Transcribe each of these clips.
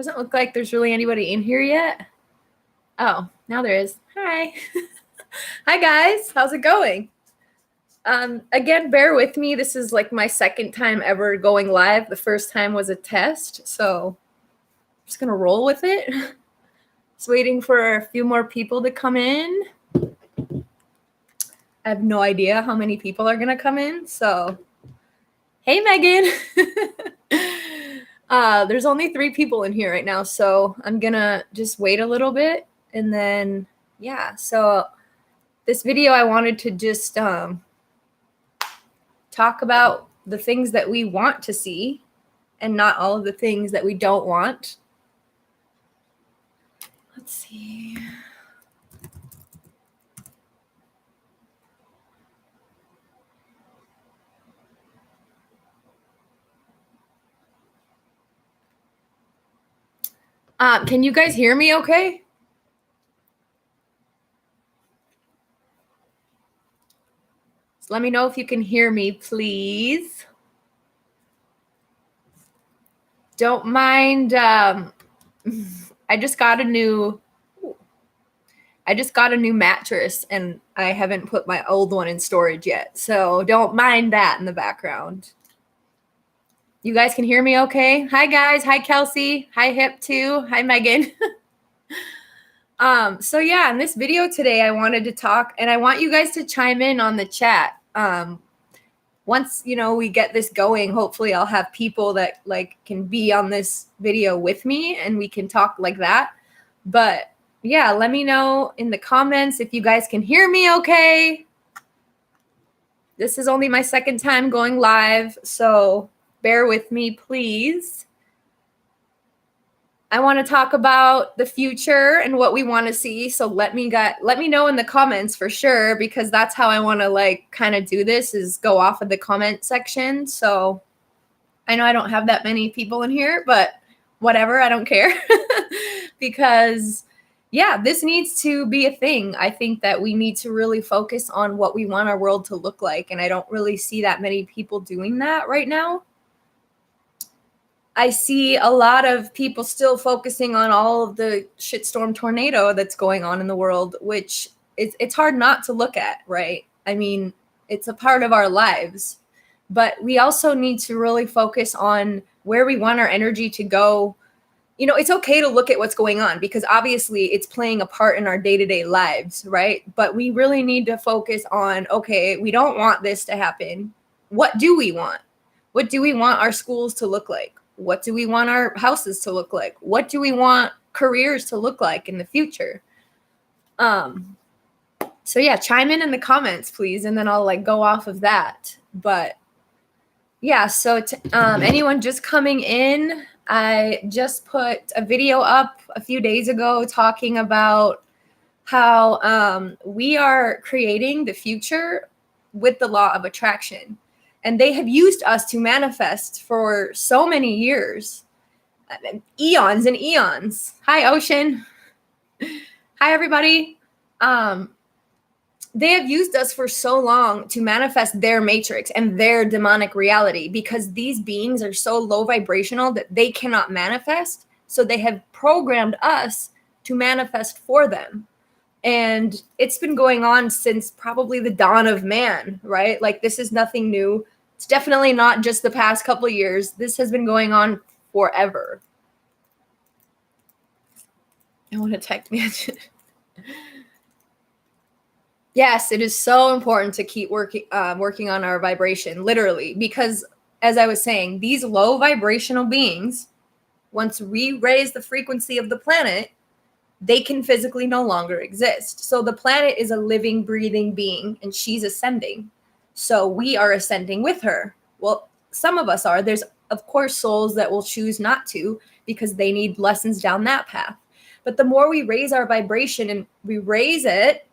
Doesn't look like there's really anybody in here yet. Oh, now there is. Hi. Hi, guys. How's it going? Again, bear with me. This is like my second time ever going live. The first time was a test, so I'm just going to roll with it. Just waiting for a few more people to come in. I have no idea how many people are going to come in, so hey, Megan. There's only 3 people in here right now, so I'm going to just wait a little bit, and then, yeah, so this video I wanted to just talk about the things that we want to see and not all of the things that we don't want. Let's see. Can you guys hear me okay? So let me know if you can hear me, please. Don't mind. I just got a new mattress and I haven't put my old one in storage yet. So don't mind that in the background. You guys can hear me okay? Hi, guys. Hi, Kelsey. Hi, Hip 2. Hi, Megan. So yeah, in this video today, I wanted to talk, and I want you guys to chime in on the chat. Once, we get this going, hopefully I'll have people that can be on this video with me and we can talk like that. But yeah, let me know in the comments if you guys can hear me okay. This is only my second time going live, so bear with me, please. I want to talk about the future and what we want to see. So let me know in the comments for sure, because that's how I want to kind of do this, is go off of the comment section. So I know I don't have that many people in here, but whatever, I don't care. Because yeah, this needs to be a thing. I think that we need to really focus on what we want our world to look like. And I don't really see that many people doing that right now. I see a lot of people still focusing on all of the shitstorm tornado that's going on in the world, which it's hard not to look at, right? I mean, it's a part of our lives, but we also need to really focus on where we want our energy to go. It's okay to look at what's going on because obviously it's playing a part in our day-to-day lives, right? But we really need to focus on, okay, we don't want this to happen. What do we want? What do we want our schools to look like? What do we want our houses to look like? What do we want careers to look like in the future? So yeah, chime in the comments, please, and then I'll go off of that. But yeah, so anyone just coming in, I just put a video up a few days ago talking about how we are creating the future with the law of attraction. And they have used us to manifest for so many years, eons and eons. Hi, Ocean. Hi, everybody. They have used us for so long to manifest their matrix and their demonic reality because these beings are so low vibrational that they cannot manifest. So they have programmed us to manifest for them. And it's been going on since probably the dawn of man, right? This is nothing new. It's definitely not just the past couple of years. This has been going on forever. I want to text me. Yes, it is so important to keep working on our vibration, literally, because as I was saying, these low vibrational beings, once we raise the frequency of the planet, they can physically no longer exist. So the planet is a living, breathing being, and she's ascending. So we are ascending with her. Well, some of us are. There's, of course, souls that will choose not to because they need lessons down that path. But the more we raise our vibration and we raise it,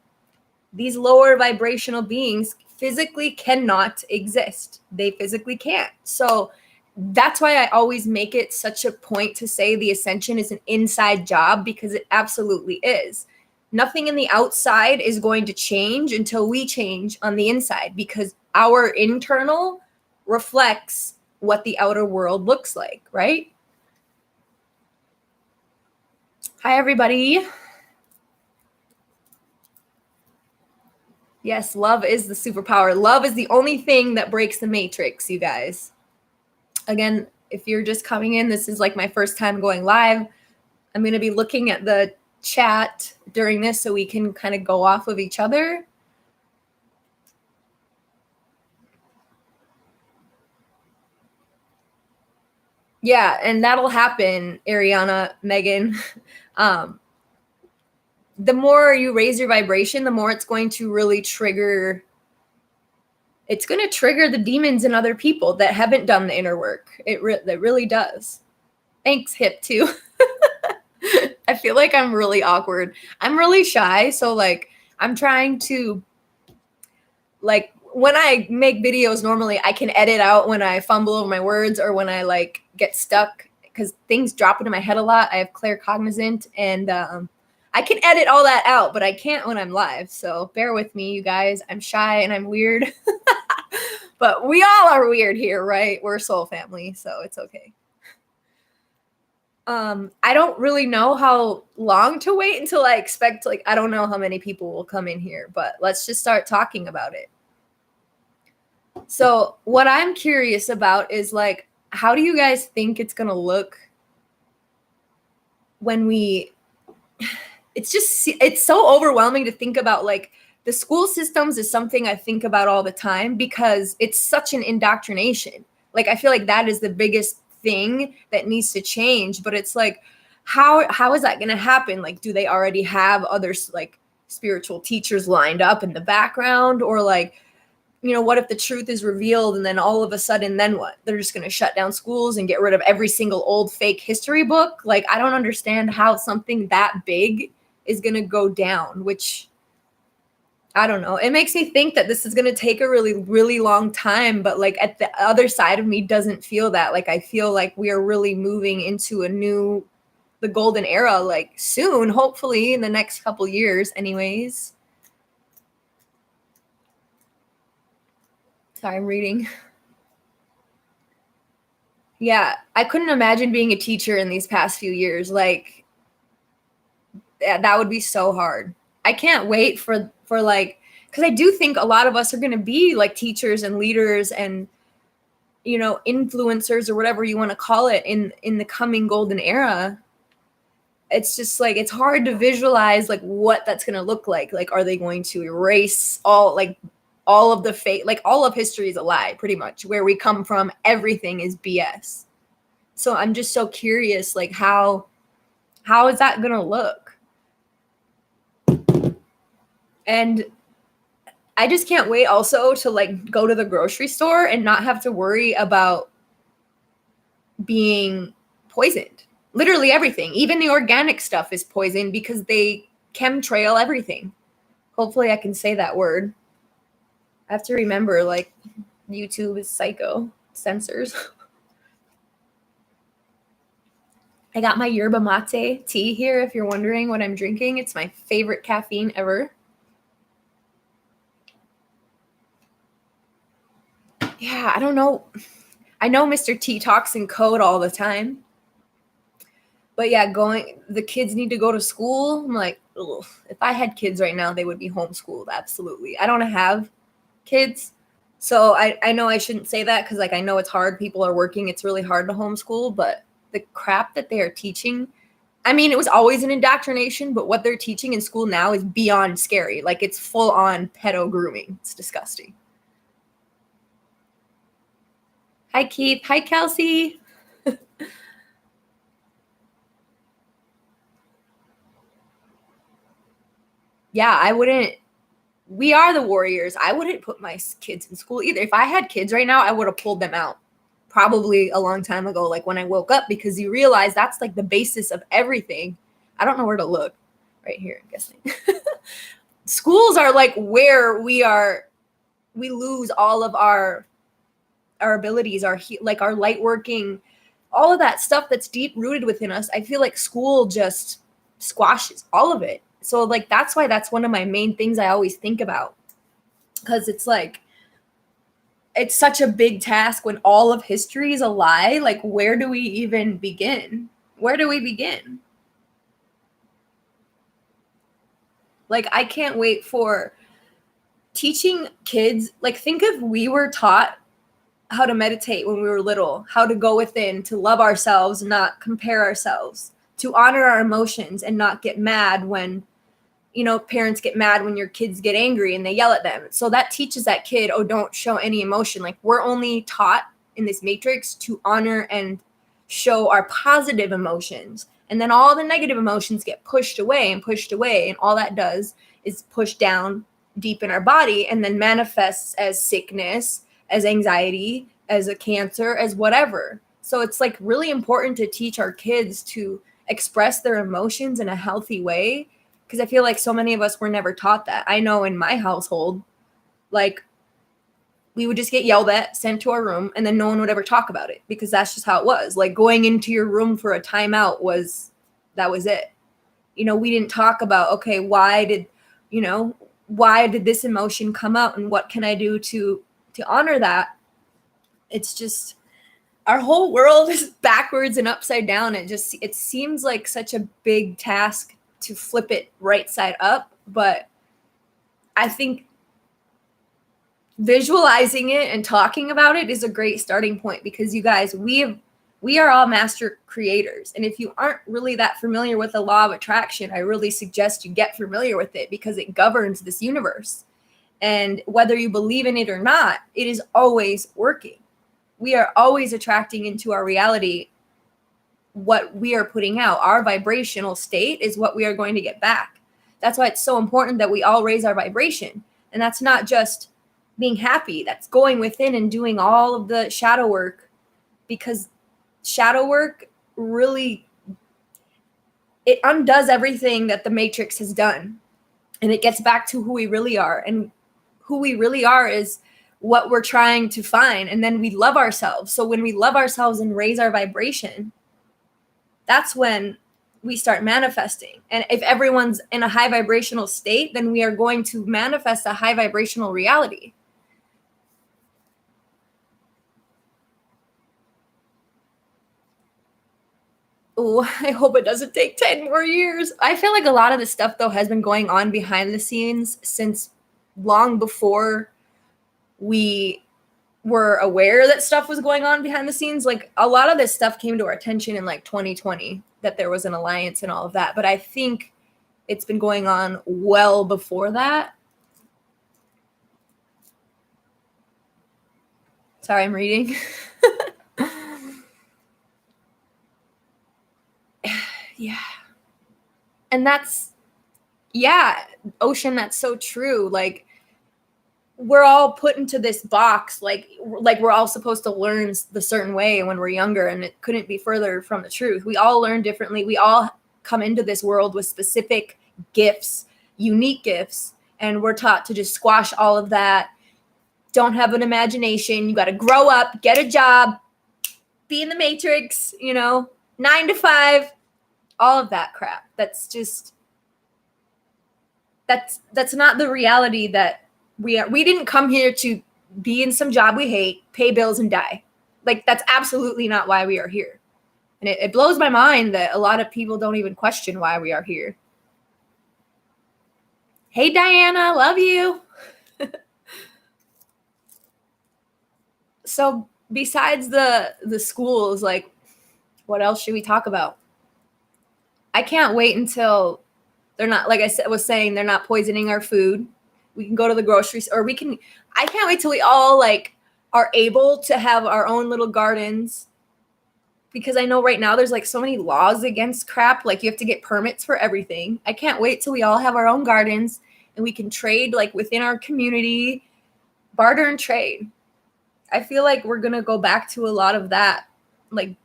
these lower vibrational beings physically cannot exist. They physically can't. So that's why I always make it such a point to say the ascension is an inside job, because it absolutely is. Nothing in the outside is going to change until we change on the inside, because our internal reflects what the outer world looks like, right? Hi, everybody. Yes, love is the superpower. Love is the only thing that breaks the matrix, you guys. Again, if you're just coming in, this is like my first time going live. I'm going to be looking at the chat during this so we can kind of go off of each other. Yeah, and that'll happen, Ariana, Megan. The more you raise your vibration, the more it's going to really trigger. It's going to trigger the demons in other people that haven't done the inner work. It really does. Thanks, Hip, too. I feel like I'm really awkward. I'm really shy, so like I'm trying to, like, when I make videos normally I can edit out when I fumble over my words or when I like get stuck because things drop into my head a lot. I have claircognizant and I can edit all that out, but I can't when I'm live. So bear with me, you guys. I'm shy and I'm weird. But we all are weird here, right? We're a soul family, so it's okay. I don't really know how long to wait until I expect, like, I don't know how many people will come in here, but let's just start talking about it. So what I'm curious about is, like, how do you guys think it's going to look when it's so overwhelming to think about. Like, the school systems is something I think about all the time because it's such an indoctrination. Like, I feel like that is the biggest thing that needs to change, but it's like, how is that going to happen? Like, do they already have other like spiritual teachers lined up in the background, or like, what if the truth is revealed and then all of a sudden, then what? They're just going to shut down schools and get rid of every single old fake history book? Like, I don't understand how something that big is going to go down, which I don't know. It makes me think that this is going to take a really, really long time. But like, at the other side of me doesn't feel that. Like, I feel like we are really moving into the golden era, like soon, hopefully in the next couple years anyways. Sorry, I'm reading. Yeah, I couldn't imagine being a teacher in these past few years. Like, that would be so hard. I can't wait for like, because I do think a lot of us are going to be like teachers and leaders and influencers or whatever you want to call it in the coming golden era. It's just like, it's hard to visualize like what that's going to look like. Like, are they going to erase all of the fate? Like, all of history is a lie, pretty much. Where we come from, everything is BS. So I'm just so curious, like, how is that going to look? And I just can't wait also to like go to the grocery store and not have to worry about being poisoned. Literally everything, even the organic stuff is poisoned because they chemtrail everything. Hopefully I can say that word. I have to remember, like, YouTube is psycho, censors. I got my yerba mate tea here, if you're wondering what I'm drinking. It's my favorite caffeine ever. Yeah, I don't know. I know Mr. T talks in code all the time. But yeah, the kids need to go to school. I'm like, ugh, if I had kids right now, they would be homeschooled. Absolutely. I don't have kids. So I know I shouldn't say that because, like, I know it's hard. People are working. It's really hard to homeschool. But the crap that they are teaching, I mean, it was always an indoctrination, but what they're teaching in school now is beyond scary. Like, it's full on pedo grooming. It's disgusting. Hi, Keith. Hi, Kelsey. Yeah, I wouldn't. We are the warriors. I wouldn't put my kids in school either. If I had kids right now, I would have pulled them out probably a long time ago, like when I woke up, because you realize that's like the basis of everything. I don't know where to look. Right here, I'm guessing. Schools are like where we lose all of our abilities, like our light working, all of that stuff that's deep rooted within us. I feel like school just squashes all of it. So like, that's why that's one of my main things I always think about, because it's like, it's such a big task when all of history is a lie. Like, where do we even begin? Where do we begin? Like, I can't wait for teaching kids. Like, think if we were taught how to meditate when we were little, how to go within, to love ourselves, not compare ourselves, to honor our emotions and not get mad when, parents get mad when your kids get angry and they yell at them. So that teaches that kid, oh, don't show any emotion. Like, we're only taught in this matrix to honor and show our positive emotions. And then all the negative emotions get pushed away and pushed away. And all that does is push down deep in our body and then manifests as sickness, as anxiety, as a cancer, as whatever. So it's like really important to teach our kids to express their emotions in a healthy way, because I feel like so many of us were never taught that. I know in my household, like, we would just get yelled at, sent to our room, and then no one would ever talk about it because that's just how it was. Like, going into your room for a timeout was it. We didn't talk about, okay, why did this emotion come out and what can I do to honor that? It's just, our whole world is backwards and upside down. It seems like such a big task to flip it right side up, but I think visualizing it and talking about it is a great starting point, because you guys, we are all master creators. And if you aren't really that familiar with the law of attraction, I really suggest you get familiar with it, because it governs this universe. And whether you believe in it or not, it is always working. We are always attracting into our reality what we are putting out. Our vibrational state is what we are going to get back. That's why it's so important that we all raise our vibration. And that's not just being happy. That's going within and doing all of the shadow work, because shadow work really, it undoes everything that the matrix has done. And it gets back to who we really are. And who we really are is what we're trying to find. And then we love ourselves. So when we love ourselves and raise our vibration, that's when we start manifesting. And if everyone's in a high vibrational state, then we are going to manifest a high vibrational reality. Oh, I hope it doesn't take 10 more years. I feel like a lot of this stuff, though, has been going on behind the scenes since long before we were aware that stuff was going on behind the scenes. Like, a lot of this stuff came to our attention in like 2020, that there was an alliance and all of that. But I think it's been going on well before that. Sorry, I'm reading. Yeah. And that's, yeah, Ocean, that's so true. Like, we're all put into this box, like we're all supposed to learn the certain way when we're younger, and it couldn't be further from the truth. We all learn differently. We all come into this world with specific gifts, unique gifts, and we're taught to just squash all of that. Don't have an imagination. You got to grow up, get a job, be in the matrix, 9 to 5, all of that crap. That's just, that's not the reality that we didn't come here to be in some job we hate, pay bills, and die. Like, that's absolutely not why we are here. And it blows my mind that a lot of people don't even question why we are here. Hey, Diana, love you. So besides the schools, like, what else should we talk about? I can't wait until they're not, like I was saying, they're not poisoning our food. We can go to the grocery store, or I can't wait till we all like are able to have our own little gardens, because I know right now there's like so many laws against crap. Like, you have to get permits for everything. I can't wait till we all have our own gardens and we can trade like within our community, barter and trade. I feel like we're going to go back to a lot of that, like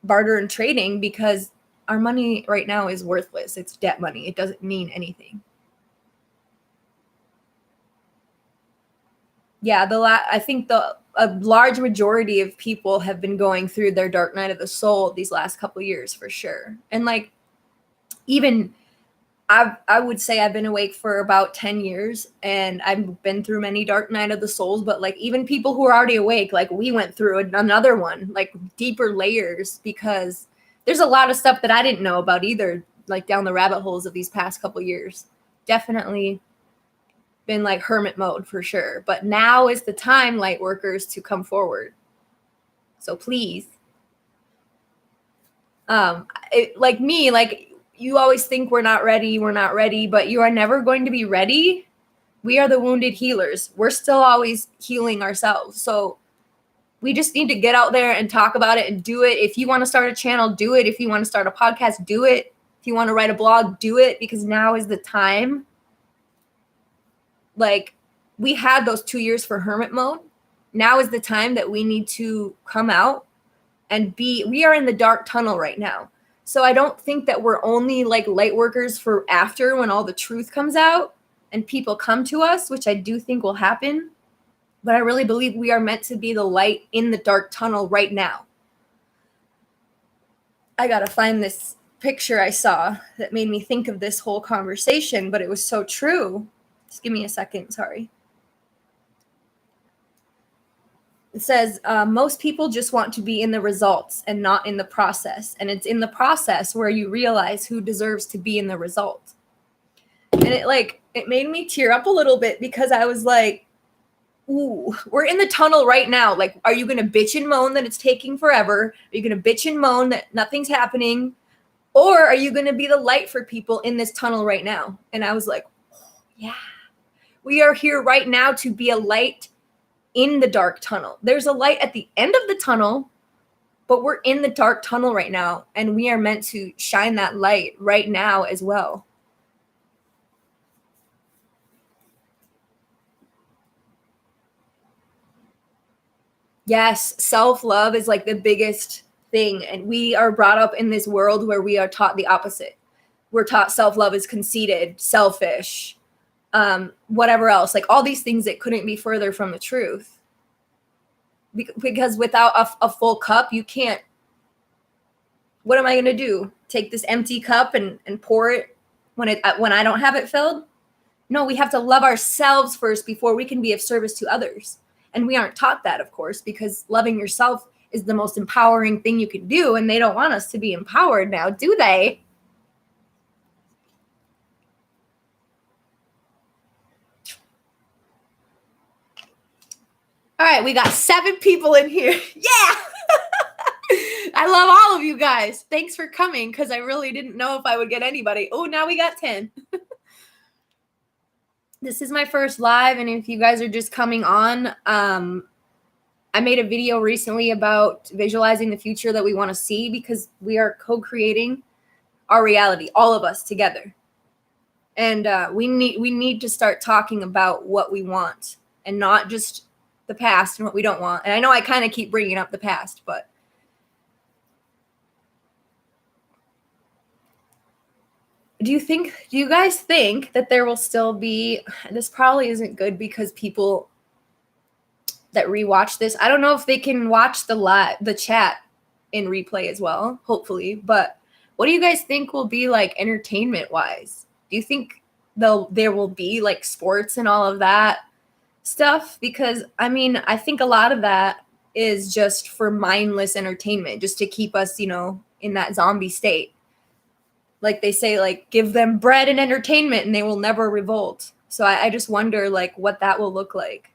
barter and trading, because our money right now is worthless. It's debt money. It doesn't mean anything. Yeah, I think a large majority of people have been going through their dark night of the soul these last couple of years, for sure. And like, even I would say I've been awake for about 10 years, and I've been through many dark night of the souls. But like, even people who are already awake, like, we went through another one, like deeper layers, because there's a lot of stuff that I didn't know about either, like down the rabbit holes of these past couple of years. definitely been like hermit mode for sure. But now is the time, light workers, to come forward. So please. Like me, like you always think we're not ready, but you are never going to be ready. We are the wounded healers. We're still always healing ourselves. So we just need to get out there and talk about it and do it. If you want to start a channel, do it. If you want to start a podcast, do it. If you want to write a blog, do it, because now is the time. Like, we had those 2 years for hermit mode. Now is the time that we need to come out and we are in the dark tunnel right now. So I don't think that we're only like light workers for after, when all the truth comes out and people come to us, which I do think will happen. But I really believe we are meant to be the light in the dark tunnel right now. I got to find this picture I saw that made me think of this whole conversation, but it was so true. Just give me a second. Sorry. It says, most people just want to be in the results and not in the process. And it's in the process where you realize who deserves to be in the result. And it made me tear up a little bit, because I was like, ooh, we're in the tunnel right now. Like, are you going to bitch and moan that it's taking forever? Are you going to bitch and moan that nothing's happening? Or are you going to be the light for people in this tunnel right now? And I was like, oh, yeah, we are here right now to be a light in the dark tunnel. There's a light at the end of the tunnel, but we're in the dark tunnel right now, and we are meant to shine that light right now as well. Yes, self-love is like the biggest thing, and we are brought up in this world where we are taught the opposite. We're taught self-love is conceited, selfish, whatever else, like all these things that couldn't be further from the truth. Because without a full cup, you can't. What am I going to do? Take this empty cup and pour it when I don't have it filled? No, we have to love ourselves first before we can be of service to others. And we aren't taught that, of course, because loving yourself is the most empowering thing you can do. And they don't want us to be empowered now, do they? All right, we got 7 people in here. Yeah. I love all of you guys. Thanks for coming, because I really didn't know if I would get anybody. Oh, now we got 10. This is my first live, and if you guys are just coming on, I made a video recently about visualizing the future that we want to see, because we are co-creating our reality, all of us together. And we need to start talking about what we want, and not just the past and what we don't want. And I know I kind of keep bringing up the past, but do you guys think that there will still be, this probably isn't good because people that rewatch this, I don't know if they can watch the chat in replay as well, hopefully, but what do you guys think will be like entertainment wise? Do you think there will be like sports and all of that stuff? Because I mean, I think a lot of that is just for mindless entertainment, just to keep us, in that zombie state. Like they say, like, give them bread and entertainment and they will never revolt. So I just wonder, like, what that will look like.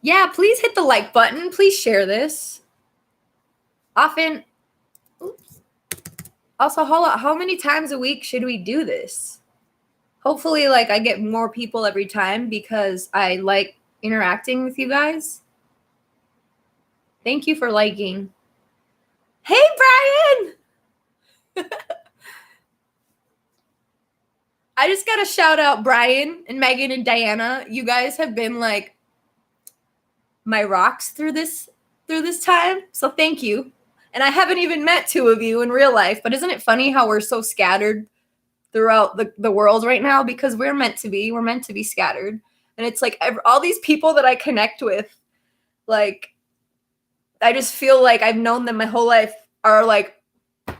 Yeah, please hit the like button. Please share this. Often, oops. Also, how many times a week should we do this? Hopefully, like, I get more people every time, because I like interacting with you guys. Thank you for liking. Hey, Brian! I just got to shout out Brian and Megan and Diana. You guys have been like my rocks through this time. So thank you. And I haven't even met 2 of you in real life, but isn't it funny how we're so scattered throughout the world right now? Because we're meant to be scattered. And it's like all these people that I connect with, like, I just feel like I've known them my whole life, are like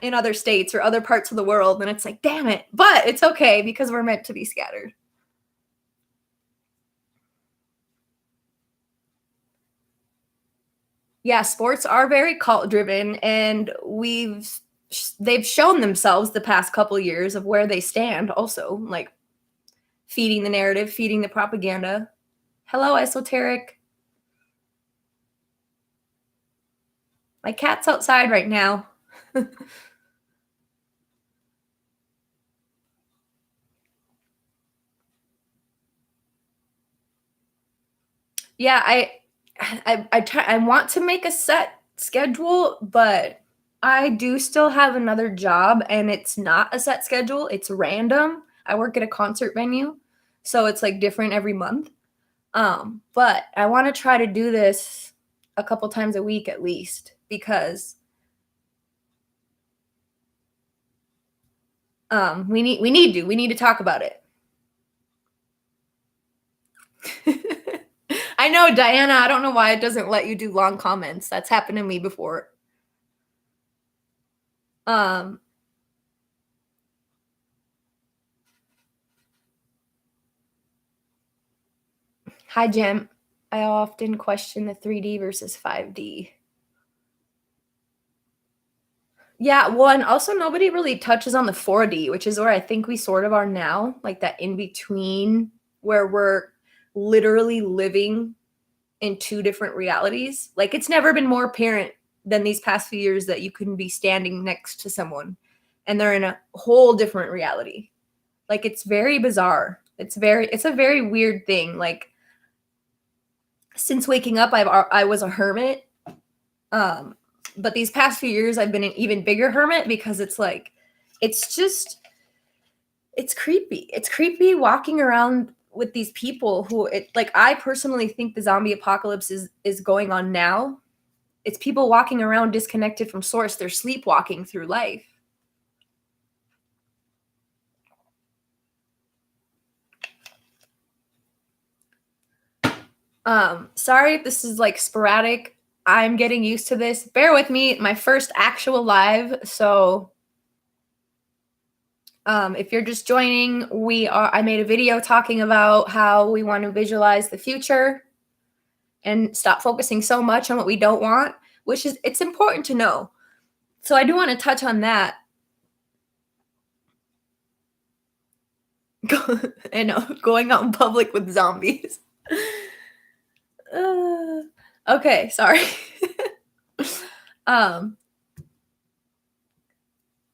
in other states or other parts of the world. And it's like, damn it. But it's okay, because we're meant to be scattered. Yeah, sports are very cult driven, and they've shown themselves the past couple years of where they stand also, like feeding the narrative, feeding the propaganda. Hello, esoteric. My cat's outside right now. Yeah, I want to make a set schedule, but I do still have another job and it's not a set schedule, it's random. I work at a concert venue, so it's like different every month. But I want to try to do this a couple times a week at least because we need to talk about it. I know, Diana, I don't know why it doesn't let you do long comments. That's happened to me before. Um Hi Jim. I often question the 3D versus 5D. Yeah, well, and also nobody really touches on the 4D, which is where I think we sort of are now, like that in between where we're literally living in two different realities. Like it's never been more apparent than these past few years that you can be standing next to someone and they're in a whole different reality. Like it's very bizarre. It's a very weird thing. Like since waking up I was a hermit. Um but these past few years I've been an even bigger hermit because it's like it's just it's creepy. It's creepy walking around with these people who it like I personally think the zombie apocalypse is going on now. It's people walking around disconnected from source. They're sleepwalking through life. Sorry if this is like sporadic. I'm getting used to this. Bear with me. My first actual live, so if you're just joining, I made a video talking about how we want to visualize the future and stop focusing so much on what we don't want, which is it's important to know. So I do want to touch on that. I know, going out in public with zombies. Okay, sorry. um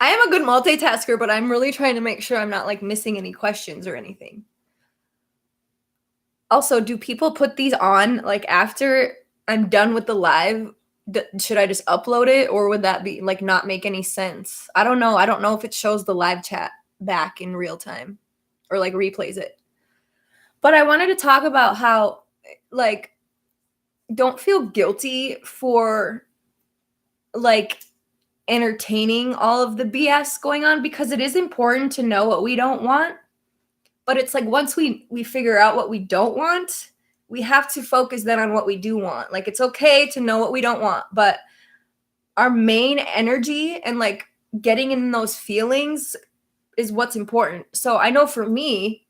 I am a good multitasker, but I'm really trying to make sure I'm not like missing any questions or anything. Also, do people put these on like after I'm done with the live? Should I just upload it or would that be like not make any sense? I don't know. I don't know if it shows the live chat back in real time or like replays it. But I wanted to talk about how like don't feel guilty for like entertaining all of the BS going on because it is important to know what we don't want. But it's like once we figure out what we don't want, we have to focus then on what we do want. Like it's okay to know what we don't want, but our main energy and like getting in those feelings is what's important. So I know for me,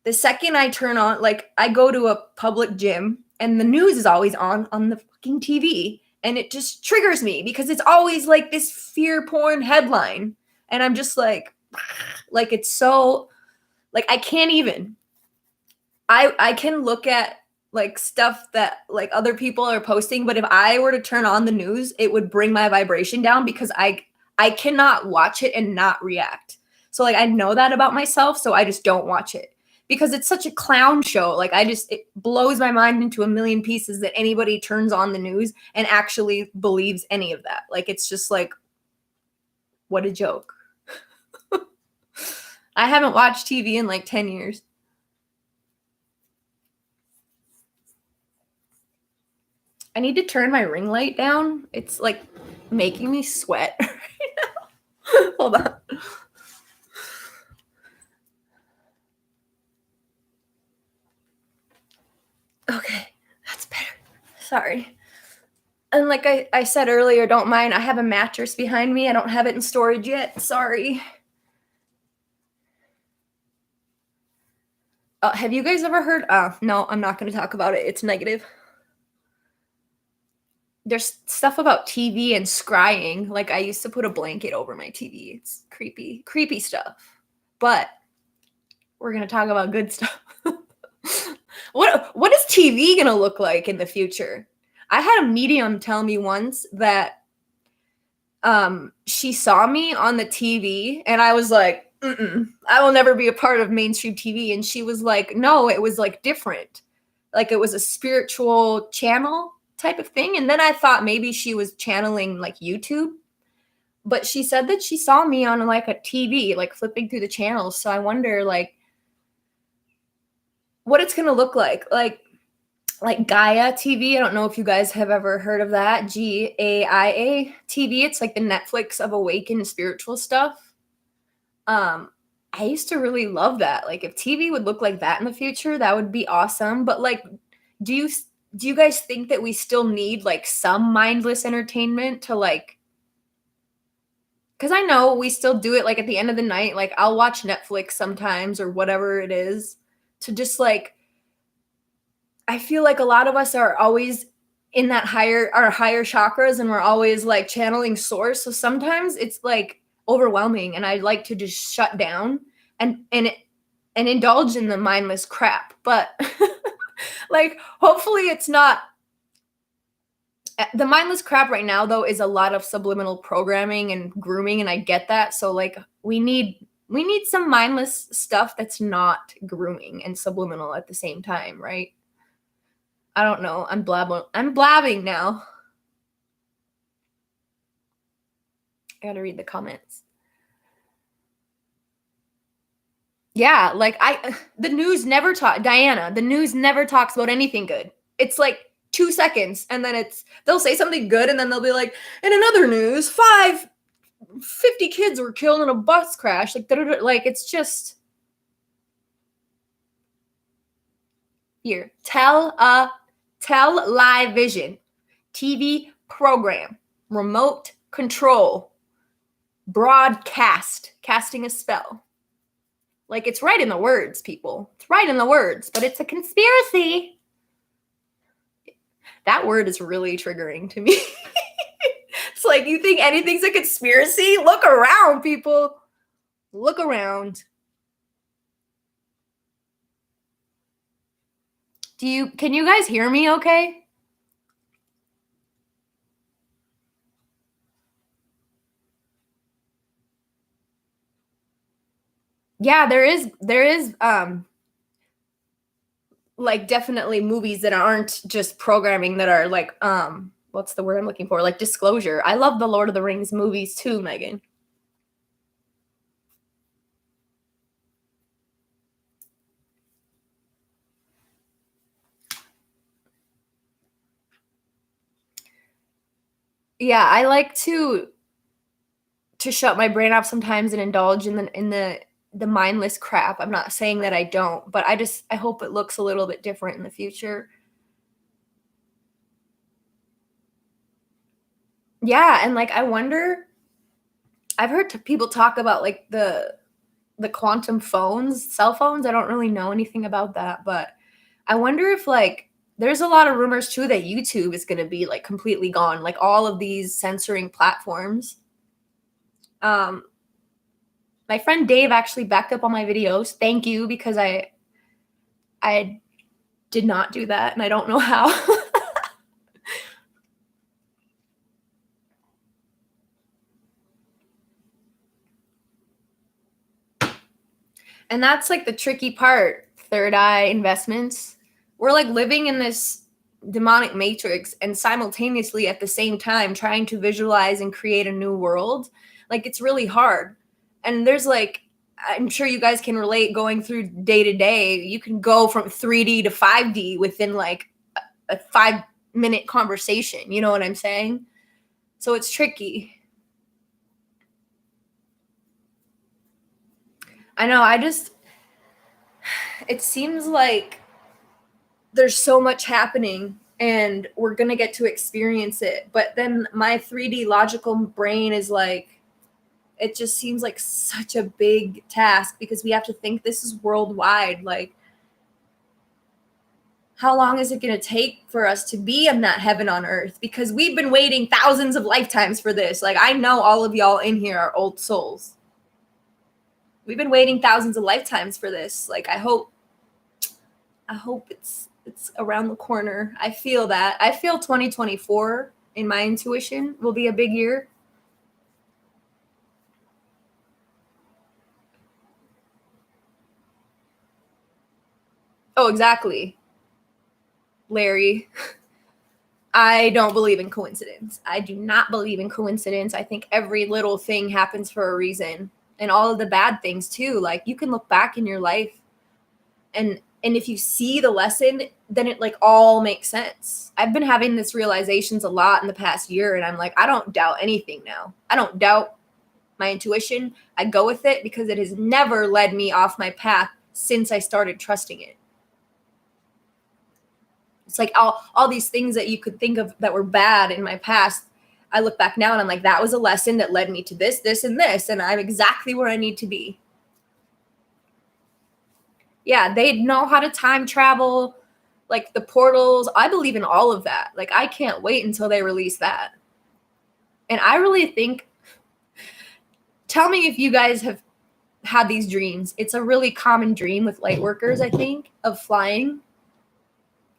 the second I turn on, like I go to a public gym and the news is always on the fucking TV and it just triggers me because it's always like this fear porn headline and I'm just like it's so like I can't even I can look at like stuff that like other people are posting, but if I were to turn on the news, it would bring my vibration down because I cannot watch it and not react. So like I know that about myself, so I just don't watch it because it's such a clown show. Like it blows my mind into a million pieces that anybody turns on the news and actually believes any of that. Like it's just like what a joke. I haven't watched TV in like 10 years. I need to turn my ring light down. It's like making me sweat right now. Hold on. Okay, that's better. Sorry. And like I said earlier, don't mind. I have a mattress behind me. I don't have it in storage yet. Sorry. Have you guys ever heard? No, I'm not going to talk about it. It's negative. there's stuff about TV and scrying. Like, I used to put a blanket over my TV. It's creepy stuff. But we're gonna talk about good stuff. What is TV gonna look like in the future? I had a medium tell me once that she saw me on the TV, and I was like, I will never be a part of mainstream TV. And she was like, no, it was like different. Like, it was a spiritual channel type of thing. And then I thought maybe she was channeling like YouTube. But she said that she saw me on like a TV, like flipping through the channels. So I wonder like what it's gonna look like Gaia TV. I don't know if you guys have ever heard of that. GAIA TV. It's like the Netflix of awakened spiritual stuff. I used to really love that. Like, if TV would look like that in the future, that would be awesome. But like, do you guys think that we still need like some mindless entertainment to like, because I know we still do it like at the end of the night. Like, I'll watch Netflix sometimes or whatever it is to just like, I feel like a lot of us are always in that our higher chakras, and we're always like channeling source. So sometimes it's like overwhelming, and I like to just shut down and indulge in the mindless crap. But like, hopefully it's not. The mindless crap right now though is a lot of subliminal programming and grooming, and I get that. So like, we need some mindless stuff that's not grooming and subliminal at the same time, right? I don't know. I'm blabbing now. I gotta read the comments. Yeah, like the news never Diana, the news never talks about anything good. It's like 2 seconds, and then they'll say something good, and then they'll be like, in another news, 50 kids were killed in a bus crash. Like it's just here. Television, TV program, remote control, broadcast, casting a spell. Like, it's right in the words, people. It's right in the words, but it's a conspiracy. That word is really triggering to me. It's like, you think anything's a conspiracy? Look around, people. Look around. Can you guys hear me okay? Yeah, there is like definitely movies that aren't just programming, that are like what's the word I'm looking for? Like disclosure. I love the Lord of the Rings movies too, Megan. Yeah, I like to shut my brain off sometimes and indulge in the mindless crap. I'm not saying that I don't, but I hope it looks a little bit different in the future. Yeah, and like, I wonder, I've heard people talk about like the quantum phones, cell phones. I don't really know anything about that, but I wonder if like there's a lot of rumors too that YouTube is going to be like completely gone, like all of these censoring platforms. My friend Dave actually backed up all my videos. Thank you, because I did not do that, and I don't know how. And that's like the tricky part, third eye investments. We're like living in this demonic matrix, and simultaneously at the same time trying to visualize and create a new world. Like, it's really hard. And there's like, I'm sure you guys can relate, going through day to day, you can go from 3D to 5D within like a 5-minute conversation. You know what I'm saying? So it's tricky. I know. It seems like there's so much happening, and we're going to get to experience it. But then my 3D logical brain is like, it just seems like such a big task, because we have to think this is worldwide. Like, how long is it going to take for us to be in that heaven on earth? Because we've been waiting thousands of lifetimes for this. Like, I know all of y'all in here are old souls. We've been waiting thousands of lifetimes for this. Like, I hope it's around the corner. I feel that. I feel 2024 in my intuition will be a big year. Oh, exactly. Larry. I don't believe in coincidence. I do not believe in coincidence. I think every little thing happens for a reason, and all of the bad things too. Like, you can look back in your life and if you see the lesson, then it like all makes sense. I've been having this realizations a lot in the past year, and I'm like, I don't doubt anything now. I don't doubt my intuition. I go with it because it has never led me off my path since I started trusting it. It's like all these things that you could think of that were bad in my past. I look back now and I'm like, that was a lesson that led me to this, this, and this, and I'm exactly where I need to be. Yeah, they know how to time travel, like the portals. I believe in all of that. Like, I can't wait until they release that. And I really think, tell me if you guys have had these dreams. It's a really common dream with light workers, I think, of flying.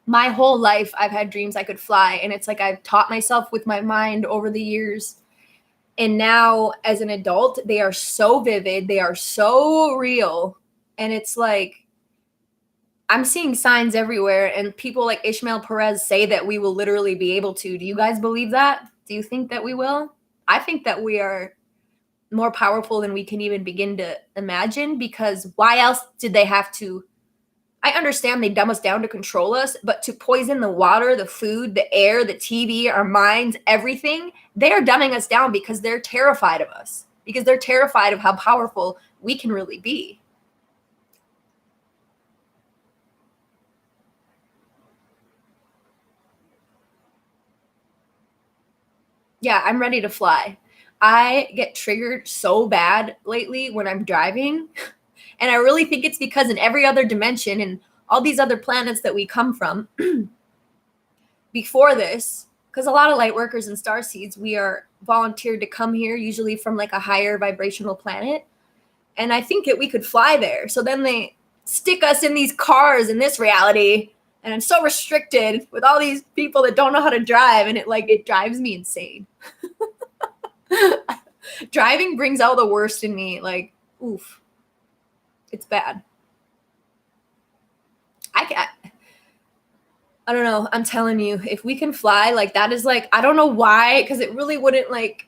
My whole life I've had dreams I could fly, and it's like I've taught myself with my mind over the years. And now as an adult, they are so vivid, they are so real, and it's like I'm seeing signs everywhere, and people like Ishmael Perez say that we will literally be able to. Do you guys believe that? Do you think that we will? I think that we are more powerful than we can even begin to imagine, because why else did they have to? I understand they dumb us down to control us, but to poison the water, the food, the air, the TV, our minds, everything, they are dumbing us down because they're terrified of us, because they're terrified of how powerful we can really be. Yeah, I'm ready to fly. I get triggered so bad lately when I'm driving. And I really think it's because in every other dimension and all these other planets that we come from before this, because a lot of light workers and star seeds, we are volunteered to come here, usually from like a higher vibrational planet. And I think that we could fly there. So then they stick us in these cars in this reality. And I'm so restricted with all these people that don't know how to drive. And it drives me insane. Driving brings out the worst in me. Like, oof. It's bad. I don't know. I'm telling you, if we can fly, like that is like, I don't know why, because it really wouldn't like,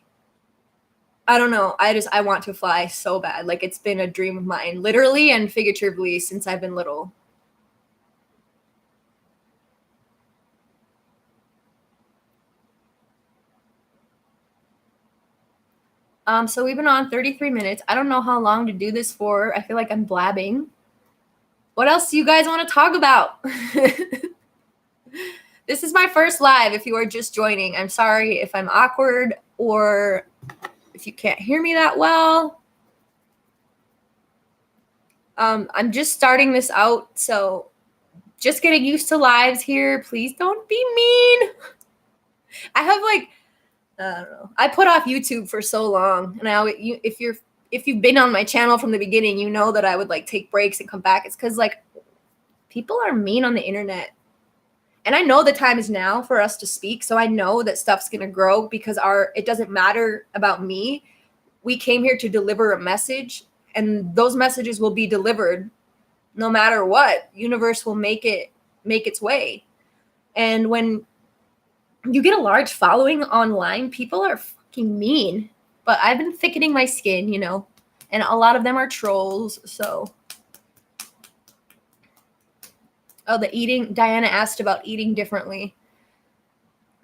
I don't know. I want to fly so bad. Like, it's been a dream of mine, literally and figuratively, since I've been little. So we've been on 33 minutes. I don't know how long to do this for. I feel like I'm blabbing. What else do you guys want to talk about? This is my first live. If you are just joining, I'm sorry if I'm awkward or if you can't hear me that well. I'm just starting this out, so just getting used to lives here. Please don't be mean. I have like, I don't know. I put off YouTube for so long, and if you've been on my channel from the beginning, you know that I would like take breaks and come back. It's because like people are mean on the internet. And I know the time is now for us to speak. So I know that stuff's going to grow because it doesn't matter about me. We came here to deliver a message, and those messages will be delivered no matter what. Universe will make its way. And when you get a large following online, people are fucking mean. But I've been thickening my skin, and a lot of them are trolls. So the eating, Diana asked about eating differently.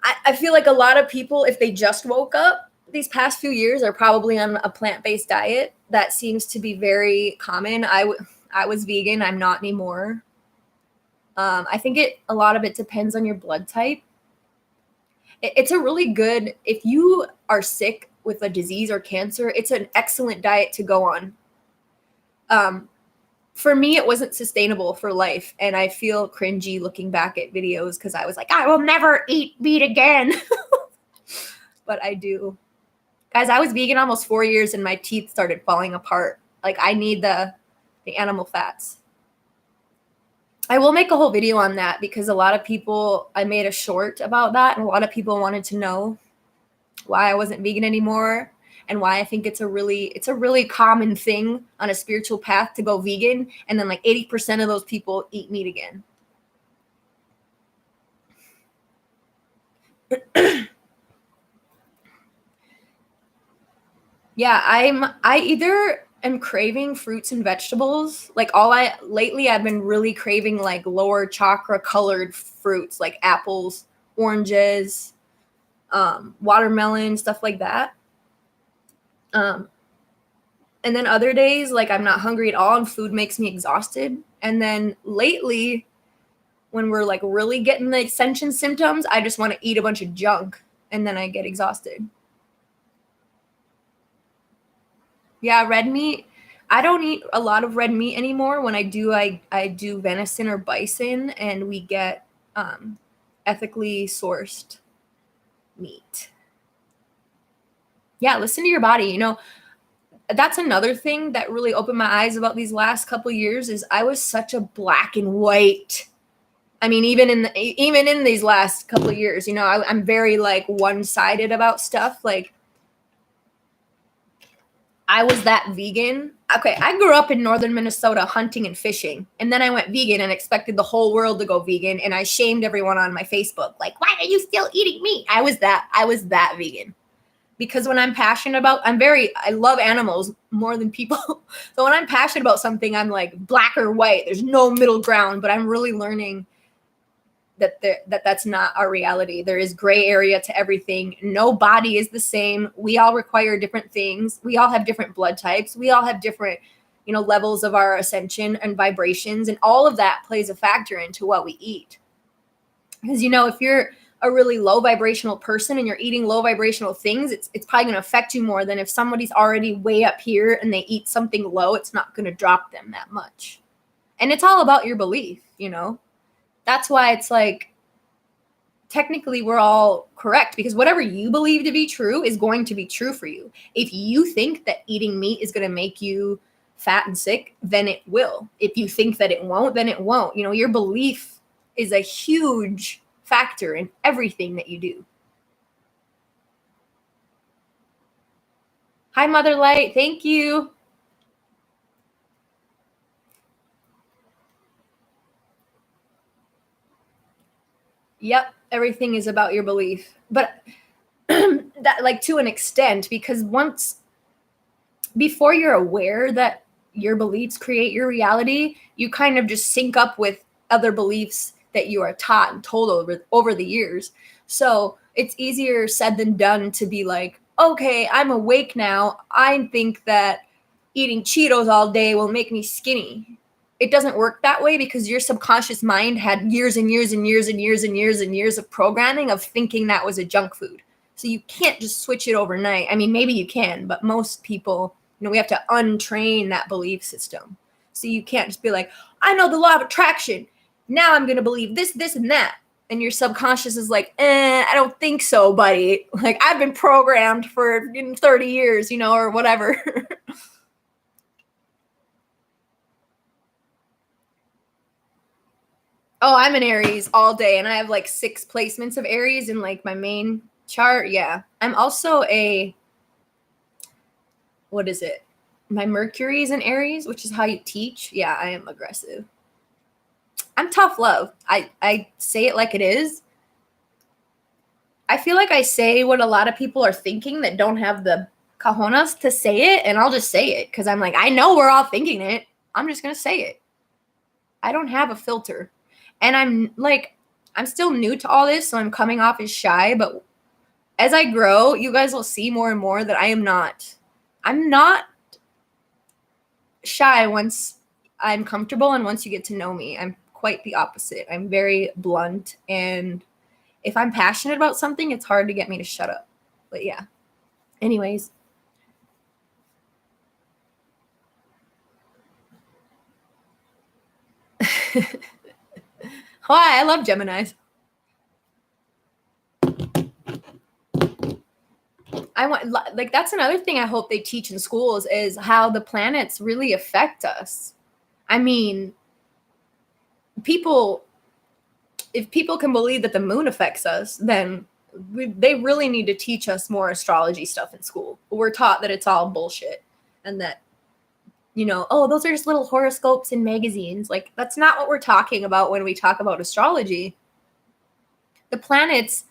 I feel like a lot of people, if they just woke up these past few years, are probably on a plant-based diet. That seems to be very common. I was vegan. I'm not anymore. I think a lot of it depends on your blood type. It's a really good, if you are sick with a disease or cancer, it's an excellent diet to go on. for me, it wasn't sustainable for life. And I feel cringy looking back at videos because I was like, I will never eat meat again. But I do. Guys, I was vegan almost 4 years and my teeth started falling apart. Like, I need the animal fats. I will make a whole video on that because a lot of people, I made a short about that, and a lot of people wanted to know why I wasn't vegan anymore and why I think it's a really common thing on a spiritual path to go vegan, and then like 80% of those people eat meat again. Yeah, I either am craving fruits and vegetables. Like lately I've been really craving like lower chakra colored fruits like apples, oranges, watermelon, stuff like that. And then other days, like I'm not hungry at all and food makes me exhausted. And then lately, when we're like really getting the ascension symptoms, I just want to eat a bunch of junk and then I get exhausted. Yeah, red meat. I don't eat a lot of red meat anymore. When I do, I do venison or bison, and we get ethically sourced meat. Yeah, listen to your body. You know, that's another thing that really opened my eyes about these last couple years is I was such a black and white. I mean, even in these last couple years, you know, I'm very like one-sided about stuff. Like, I was that vegan. Okay, I grew up in northern Minnesota hunting and fishing, and then I went vegan and expected the whole world to go vegan, and I shamed everyone on my Facebook, like, why are you still eating meat? I was that vegan. Because when I'm passionate about, I love animals more than people. So when I'm passionate about something, I'm like black or white. There's no middle ground, but I'm really learning that's not our reality. There is gray area to everything. No body is the same. We all require different things. We all have different blood types. We all have different, you know, levels of our ascension and vibrations, and all of that plays a factor into what we eat. Because, you know, if you're a really low vibrational person and you're eating low vibrational things, it's probably going to affect you more than if somebody's already way up here and they eat something low. It's not going to drop them that much. And it's all about your belief, you know. That's why it's like, technically we're all correct, because whatever you believe to be true is going to be true for you. If you think that eating meat is going to make you fat and sick, then it will. If you think that it won't, then it won't. You know, your belief is a huge factor in everything that you do. Hi, Mother Light. Thank you. Yep, everything is about your belief. But that, like, to an extent, because before you're aware that your beliefs create your reality, you kind of just sync up with other beliefs that you are taught and told over the years. So it's easier said than done to be like, okay, I'm awake now. I think that eating Cheetos all day will make me skinny. It doesn't work that way, because your subconscious mind had years and years and years and years and years and years of programming of thinking that was a junk food. So you can't just switch it overnight. I mean, maybe you can, but most people, you know, we have to untrain that belief system. So you can't just be like, I know the law of attraction. Now I'm going to believe this, this, and that. And your subconscious is like, I don't think so, buddy. Like, I've been programmed for 30 years, you know, or whatever. Oh, I'm an Aries all day, and I have like 6 placements of Aries in like my main chart. Yeah. I'm also what is it? My Mercury is in Aries, which is how you teach. Yeah, I am aggressive. I'm tough love. I say it like it is. I feel like I say what a lot of people are thinking that don't have the cojones to say it, and I'll just say it because I'm like, I know we're all thinking it. I'm just going to say it. I don't have a filter. And I'm still new to all this, so I'm coming off as shy, but as I grow, you guys will see more and more that I'm not shy once I'm comfortable, and once you get to know me. I'm quite the opposite. I'm very blunt, and if I'm passionate about something, it's hard to get me to shut up. But yeah. Anyways. Why? I love Geminis. I want, like, that's another thing I hope they teach in schools is how the planets really affect us. I mean, if people can believe that the moon affects us, then they really need to teach us more astrology stuff in school. We're taught that it's all bullshit and that, oh, those are just little horoscopes in magazines. Like, that's not what we're talking about when we talk about astrology. The planets,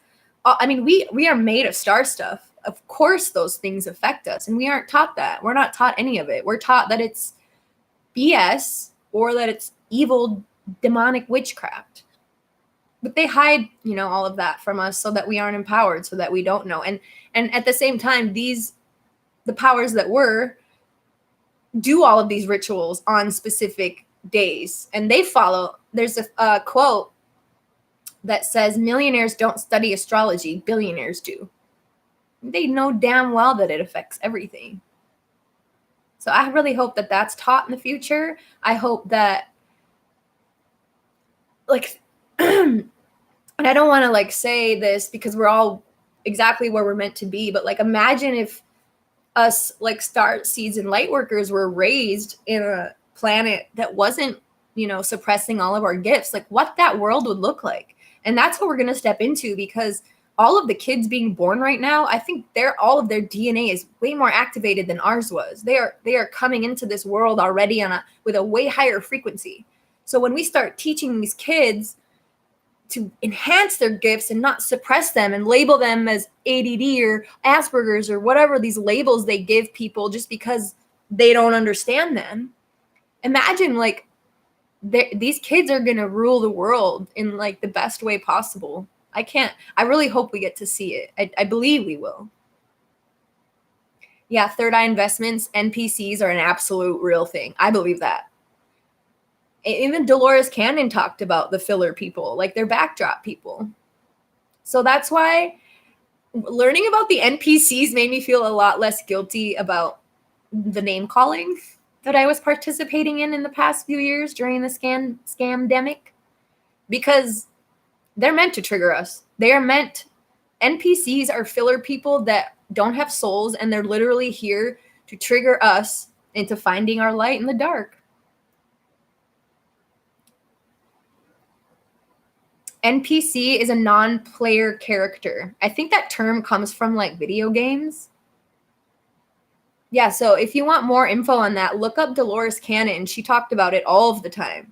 I mean, we are made of star stuff. Of course, those things affect us, and we aren't taught that. We're not taught any of it. We're taught that it's BS or that it's evil, demonic witchcraft. But they hide, all of that from us so that we aren't empowered, so that we don't know. And at the same time, the powers that were do all of these rituals on specific days, and they follow. There's a quote that says, millionaires don't study astrology, billionaires do. They know damn well that it affects everything. So I really hope that that's taught in the future. I hope that, like, and I don't want to like say this because we're all exactly where we're meant to be, but like, imagine if us like star seeds and light workers were raised in a planet that wasn't, suppressing all of our gifts, like what that world would look like. And that's what we're going to step into, because all of the kids being born right now, I think all of their DNA is way more activated than ours was. They are coming into this world already with a way higher frequency. So when we start teaching these kids to enhance their gifts and not suppress them and label them as ADD or Asperger's or whatever these labels they give people just because they don't understand them, imagine like these kids are going to rule the world in like the best way possible. I really hope we get to see it. I believe we will. Yeah, third eye investments, NPCs are an absolute real thing. I believe that. Even Dolores Cannon talked about the filler people, like they're backdrop people. So that's why learning about the NPCs made me feel a lot less guilty about the name calling that I was participating in the past few years during the scamdemic, because they're meant to trigger us. NPCs are filler people that don't have souls, and they're literally here to trigger us into finding our light in the dark. NPC is a non-player character. I think that term comes from like video games. Yeah, so if you want more info on that, look up Dolores Cannon. She talked about it all of the time.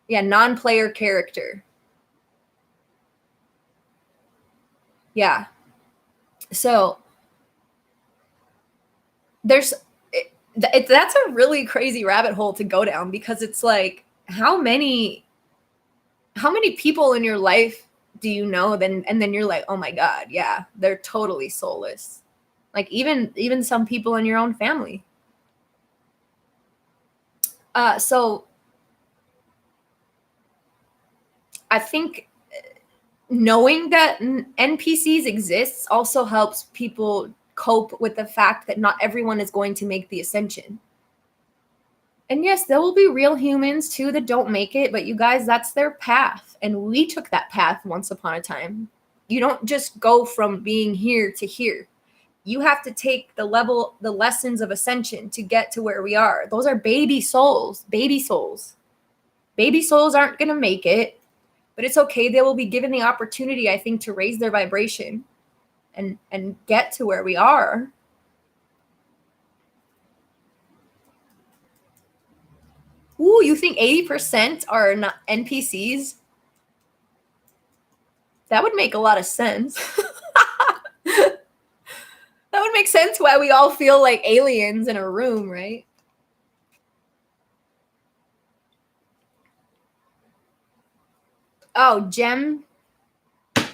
Yeah, non-player character. Yeah. So that's a really crazy rabbit hole to go down, because it's like, how many people in your life do you know and then you're like, oh my God, yeah, they're totally soulless. Like even some people in your own family. So I think knowing that NPCs exist also helps people cope with the fact that not everyone is going to make the ascension. And yes, there will be real humans too that don't make it, but you guys, that's their path. And we took that path once upon a time. You don't just go from being here to here. You have to take the lessons of ascension to get to where we are. Those are baby souls. Baby souls aren't going to make it, but it's okay. They will be given the opportunity, I think, to raise their vibration and get to where we are. Ooh, you think 80% are not NPCs? That would make a lot of sense. That would make sense why we all feel like aliens in a room, right? Oh, Gem. I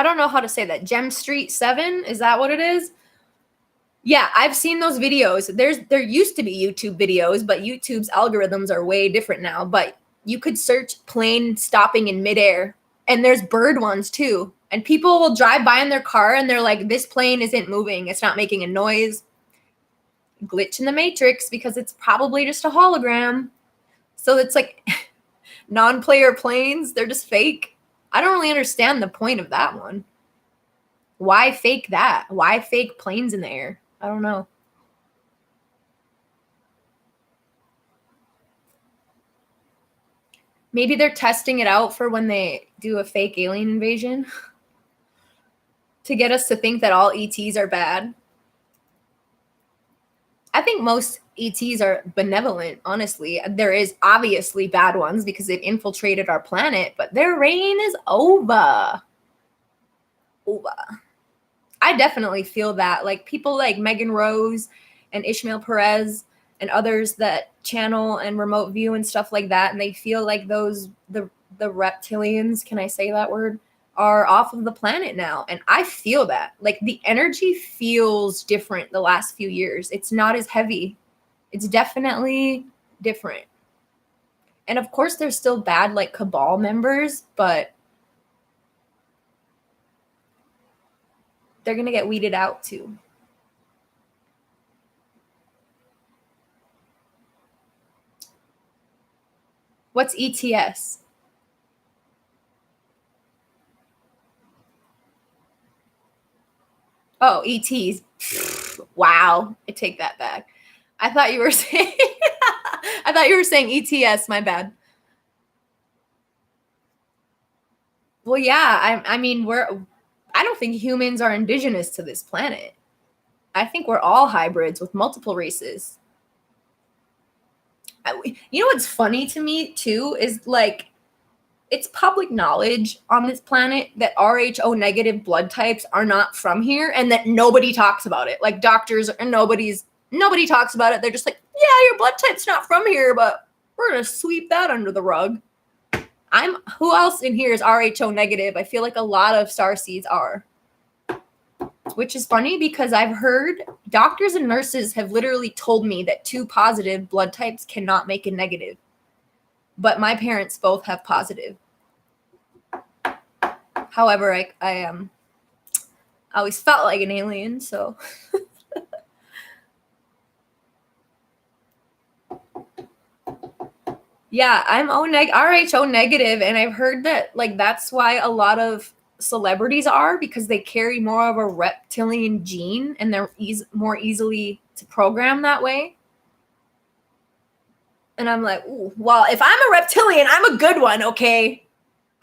don't know how to say that. Gem Street 7? Is that what it is? Yeah, I've seen those videos. There used to be YouTube videos, but YouTube's algorithms are way different now. But you could search plane stopping in midair, and there's bird ones too. And people will drive by in their car and they're like, this plane isn't moving. It's not making a noise. glitch in the matrix because it's probably just a hologram. So it's like non-player planes, they're just fake. I don't really understand the point of that one. Why fake that? Why fake planes in the air? I don't know. Maybe they're testing it out for when they do a fake alien invasion to get us to think that all ETs are bad. I think most ETs are benevolent, honestly. There is obviously bad ones because they've infiltrated our planet, but their reign is over. I definitely feel that. Like people like Megan Rose and Ishmael Perez and others that channel and remote view and stuff like that, and they feel like those the reptilians, can I say that word, are off of the planet now. And I feel that. Like the energy feels different the last few years. It's not as heavy. It's definitely different. And of course there's still bad like cabal members, but they're going to get weeded out too. What's ETS? Oh, ETs. Wow. I take that back. I thought you were saying I thought you were saying ETS, my bad. Well, yeah, I mean, I don't think humans are indigenous to this planet. I think we're all hybrids with multiple races. You know what's funny to me too is like it's public knowledge on this planet that Rho negative blood types are not from here and that nobody talks about it. Like doctors and nobody talks about it. They're just like, yeah, your blood type's not from here, but we're going to sweep that under the rug. Who else in here is Rho negative? I feel like a lot of starseeds are. Which is funny because I've heard doctors and nurses have literally told me that 2 positive blood types cannot make a negative. But my parents both have positive. However, I always felt like an alien, so. Yeah, I'm Rho negative, and I've heard that like that's why a lot of celebrities are, because they carry more of a reptilian gene and they're more easily to program that way. And I'm like, ooh, well, if I'm a reptilian, I'm a good one, okay?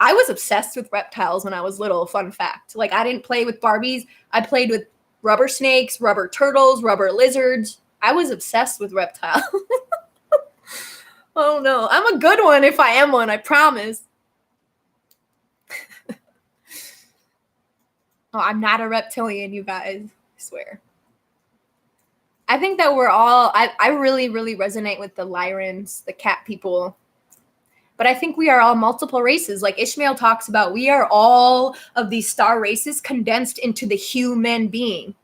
I was obsessed with reptiles when I was little, fun fact. Like I didn't play with Barbies. I played with rubber snakes, rubber turtles, rubber lizards. I was obsessed with reptiles. Oh no, I'm a good one if I am one, I promise. Oh, I'm not a reptilian, you guys. I swear. I think that we're all, I really, really resonate with the Lyrans, the cat people. But I think we are all multiple races. Like Ishmael talks about, we are all of these star races condensed into the human being.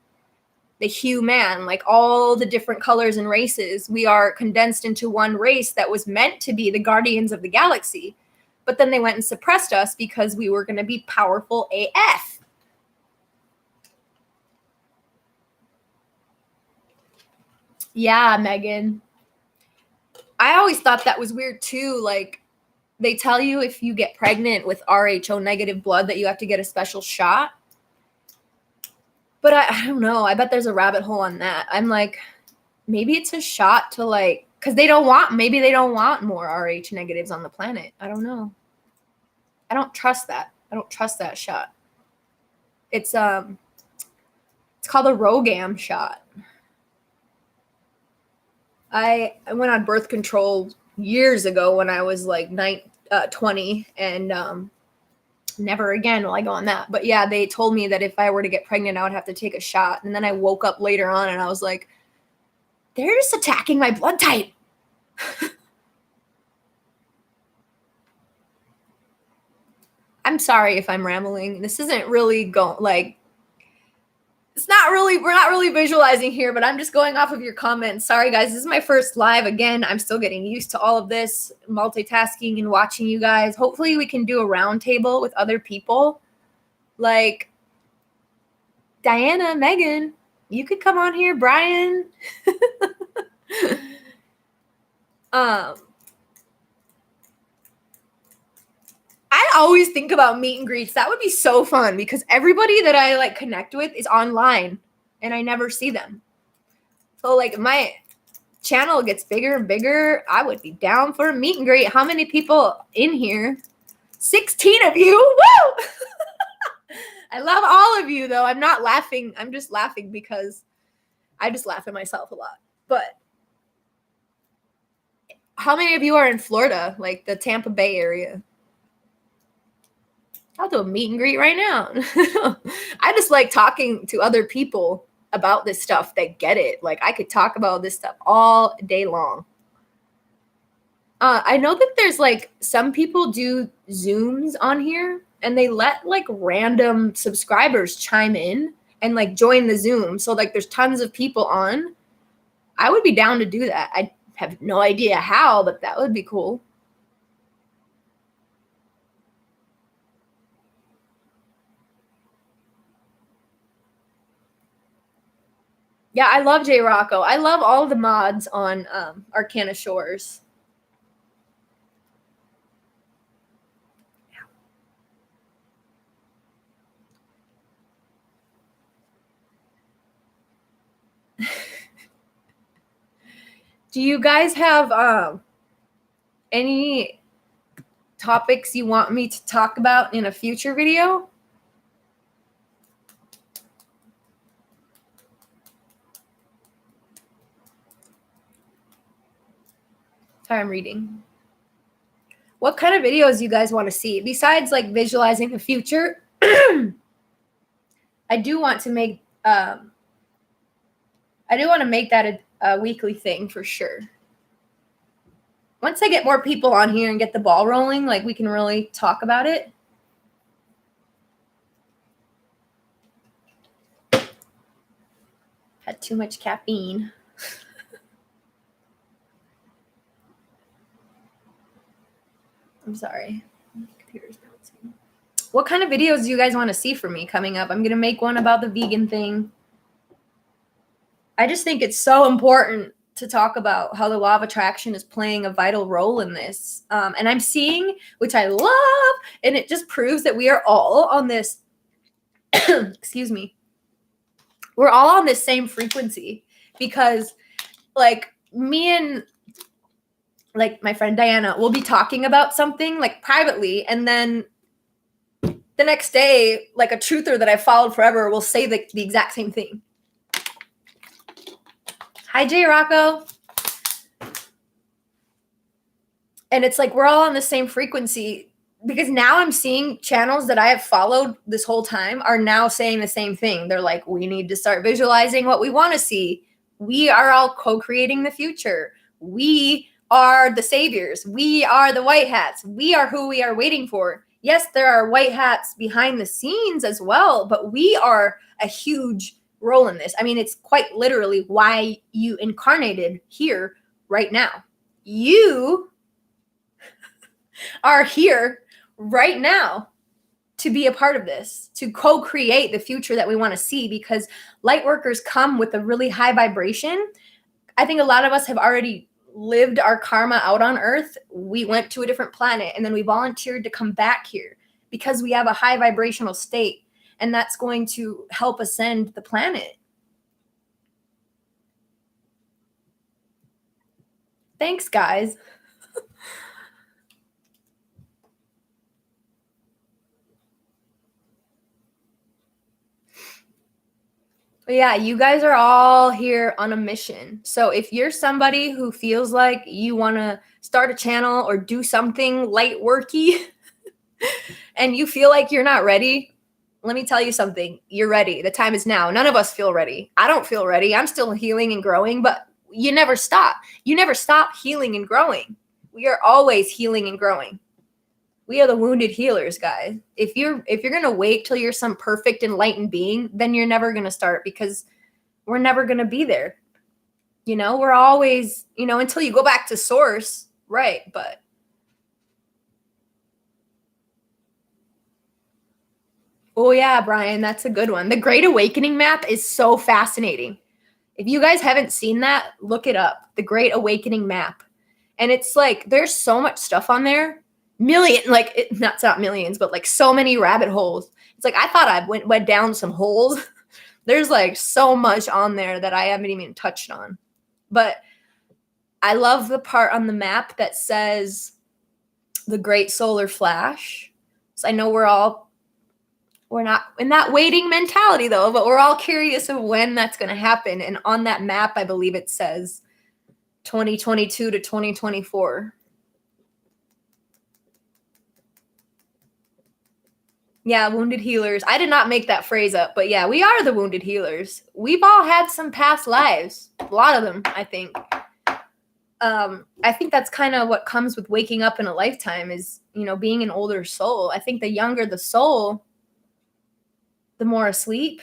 The human, like all the different colors and races. We are condensed into one race that was meant to be the guardians of the galaxy. But then they went and suppressed us because we were going to be powerful AF. Yeah, Megan. I always thought that was weird too. Like, they tell you if you get pregnant with Rho negative blood that you have to get a special shot. But I don't know. I bet there's a rabbit hole on that. I'm like, maybe it's a shot to like, because maybe they don't want more Rh negatives on the planet. I don't know. I don't trust that. I don't trust that shot. It's called a RhoGAM shot. I went on birth control years ago when I was like 20, and never again will I go on that. But yeah, they told me that if I were to get pregnant, I would have to take a shot. And then I woke up later on and I was like, they're just attacking my blood type. I'm sorry if I'm rambling. This isn't really we're not really visualizing here, but I'm just going off of your comments. Sorry, guys. This is my first live. Again, I'm still getting used to all of this, multitasking and watching you guys. Hopefully we can do a round table with other people. Like Diana, Megan, You could come on here, Brian. I always think about meet and greets. That would be so fun because everybody that I like connect with is online and I never see them. So like my channel gets bigger and bigger, I would be down for a meet and greet. How many people in here? 16 of you. Woo! I love all of you though. I'm not laughing. I'm just laughing because I just laugh at myself a lot. But how many of you are in Florida, like the Tampa Bay area? I'll do a meet and greet right now. I just like talking to other people about this stuff that get it. Like I could talk about this stuff all day long. I know that there's like some people do Zooms on here and they let like random subscribers chime in and like join the Zoom. So like there's tons of people on. I would be down to do that. I have no idea how, but that would be cool. Yeah, I love J Rocco. I love all the mods on Arcana Shores. Do you guys have any topics you want me to talk about in a future video? Sorry, I'm reading. What kind of videos you guys want to see besides like visualizing the future? I do want to make that a weekly thing for sure. Once I get more people on here and get the ball rolling, like we can really talk about it. Had too much caffeine. I'm sorry. My computer's bouncing. What kind of videos do you guys want to see from me coming up? I'm going to make one about the vegan thing. I just think it's so important to talk about how the law of attraction is playing a vital role in this. And I'm seeing, which I love, and it just proves that we are all on this, excuse me, we're all on this same frequency because like me and like my friend Diana will be talking about something like privately, and then the next day, like a truther that I followed forever will say the exact same thing. Hi, J Rocco. And it's like we're all on the same frequency because now I'm seeing channels that I have followed this whole time are now saying the same thing. They're like, we need to start visualizing what we want to see. We are all co-creating the future. We are the saviors. We are the white hats. We are who we are waiting for. Yes, there are white hats behind the scenes as well, but we are a huge role in this. I mean, it's quite literally why you incarnated here right now. You are here right now to be a part of this, to co-create the future that we want to see, because light workers come with a really high vibration. I think a lot of us have already lived our karma out on Earth. We went to a different planet and then we volunteered to come back here because we have a high vibrational state, and that's going to help ascend the planet. Thanks, guys. But yeah, you guys are all here on a mission. So if you're somebody who feels like you want to start a channel or do something light worky and you feel like you're not ready, let me tell you something. You're ready. The time is now. None of us feel ready. I don't feel ready. I'm still healing and growing, but you never stop. You never stop healing and growing. We are always healing and growing. We are the wounded healers, guys. If you're going to wait till you're some perfect enlightened being, then you're never going to start, because we're never going to be there. You know, we're always, you know, until you go back to source, right? But Oh yeah, Brian, that's a good one. The Great Awakening map is so fascinating. If you guys haven't seen that, look it up. The Great Awakening map. And it's like there's so much stuff on there. Not millions, but like so many rabbit holes. It's like I thought I went down some holes. There's like so much on there that I haven't even touched on. But I love the part on the map that says the Great Solar Flash. So I know we're not in that waiting mentality though, but we're all curious of when that's going to happen. And on that map, I believe it says 2022 to 2024. Yeah, wounded healers. I did not make that phrase up, but yeah, we are the wounded healers. We've all had some past lives. A lot of them, I think. I think that's kind of what comes with waking up in a lifetime is, being an older soul. I think the younger the soul, the more asleep.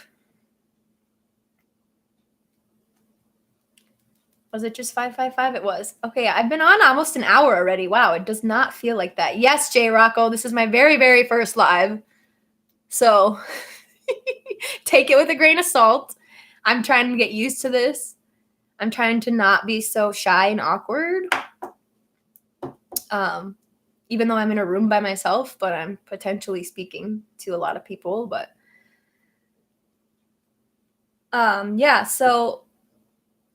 Was it just 555? It was. Okay, I've been on almost an hour already. Wow, it does not feel like that. Yes, Jay Rocco, this is my very, very first live. So take it with a grain of salt. I'm trying to get used to this. I'm trying to not be so shy and awkward. Even though I'm in a room by myself, but I'm potentially speaking to a lot of people. But yeah, so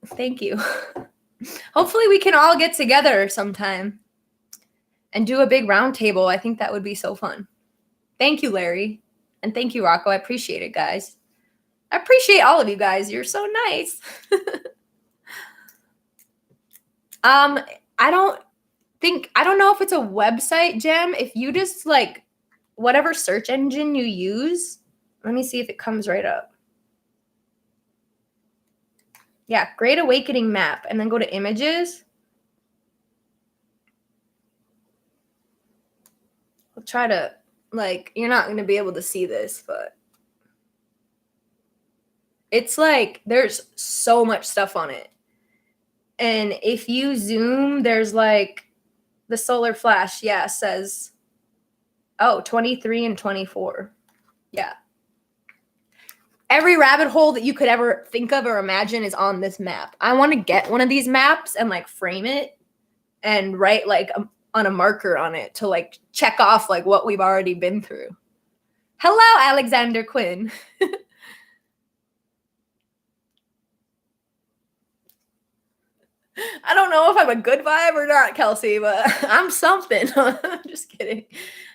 thank you. Hopefully we can all get together sometime and do a big round table. I think that would be so fun. Thank you, Larry. And thank you, Rocco. I appreciate it, guys. I appreciate all of you guys. You're so nice. I don't know if it's a website, Gem. If you just like whatever search engine you use, let me see if it comes right up. Yeah, Great Awakening map, and then go to images. I'll try to, you're not going to be able to see this, but it's like there's so much stuff on it. And if you zoom, there's like the solar flash, says, 23 and 24. Yeah. Every rabbit hole that you could ever think of or imagine is on this map. I want to get one of these maps and frame it and write on a marker on it to check off what we've already been through. Hello, Alexander Quinn. I don't know if I'm a good vibe or not, Kelsey, but I'm something. Just kidding.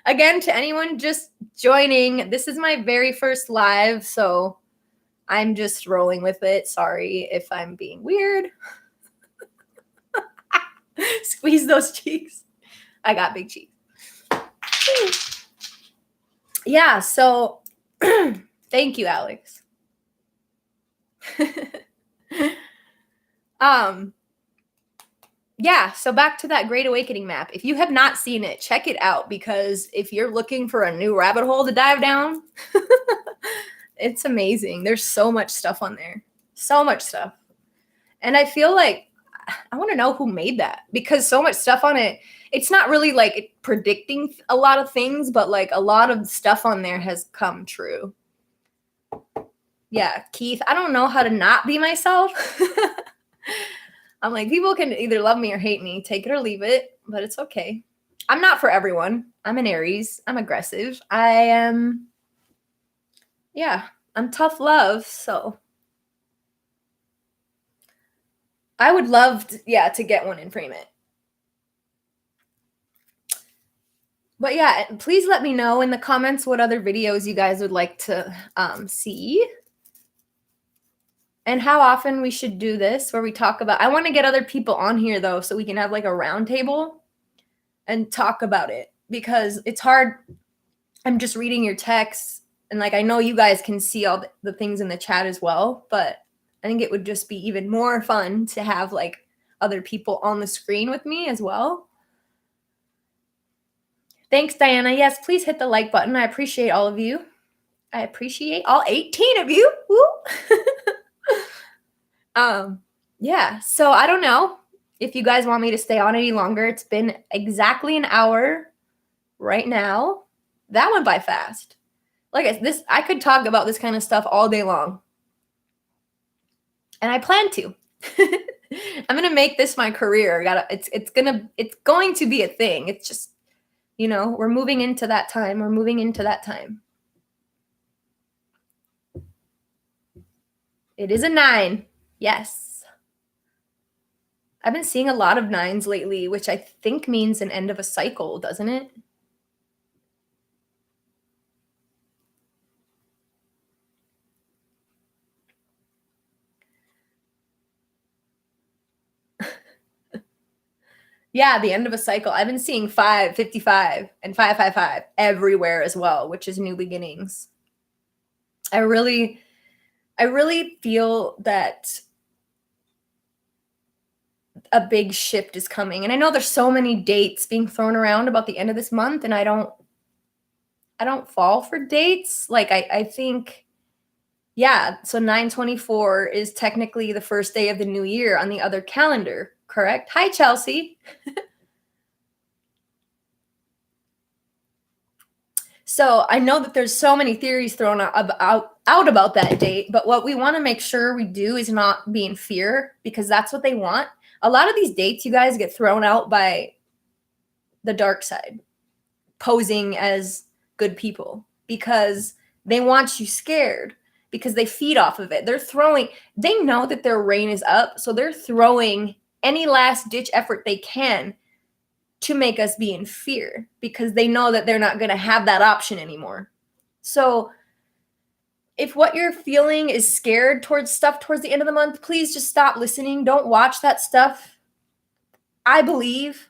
Again, to anyone just joining, this is my very first live, so I'm just rolling with it. Sorry if I'm being weird. Squeeze those cheeks. I got big cheeks. Yeah, so thank you, Alex. Yeah, so back to that Great Awakening map. If you have not seen it, check it out, because if you're looking for a new rabbit hole to dive down, it's amazing. There's so much stuff on there. So much stuff. And I feel like I want to know who made that, because so much stuff on it. It's not really predicting a lot of things, but a lot of stuff on there has come true. Yeah, Keith, I don't know how to not be myself. I'm people can either love me or hate me, take it or leave it, but it's okay. I'm not for everyone. I'm an Aries. I'm aggressive. I'm tough love, so I would love to get one and frame it. But yeah, please let me know in the comments what other videos you guys would like to see. And how often we should do this, where we talk about, I want to get other people on here though, so we can have a round table and talk about it, because it's hard. I'm just reading your texts, and I know you guys can see all the things in the chat as well, but I think it would just be even more fun to have other people on the screen with me as well. Thanks, Diana. Yes, please hit the like button. I appreciate all of you. I appreciate all 18 of you. Woo! Yeah, so I don't know if you guys want me to stay on any longer. It's been exactly an hour right now. That went by fast. I could talk about this kind of stuff all day long. And I plan to. I'm gonna make this my career. It's going to be a thing. It's just, we're moving into that time. We're moving into that time. It is a 9. Yes. I've been seeing a lot of 9s lately, which I think means an end of a cycle, doesn't it? Yeah, the end of a cycle. I've been seeing 555 and 555 everywhere as well, which is new beginnings. I really feel that a big shift is coming. And I know there's so many dates being thrown around about the end of this month, and I don't fall for dates. Like I think, yeah, so 9/24 is technically the first day of the new year on the other calendar, correct? Hi, Chelsea. So I know that there's so many theories thrown out about that date, but what we want to make sure we do is not be in fear, because that's what they want. A lot of these dates, you guys, get thrown out by the dark side, posing as good people, because they want you scared, because they feed off of it. They know that their reign is up, so they're throwing any last ditch effort they can to make us be in fear, because they know that they're not going to have that option anymore. So if what you're feeling is scared towards stuff towards the end of the month, please just stop listening. Don't watch that stuff. I believe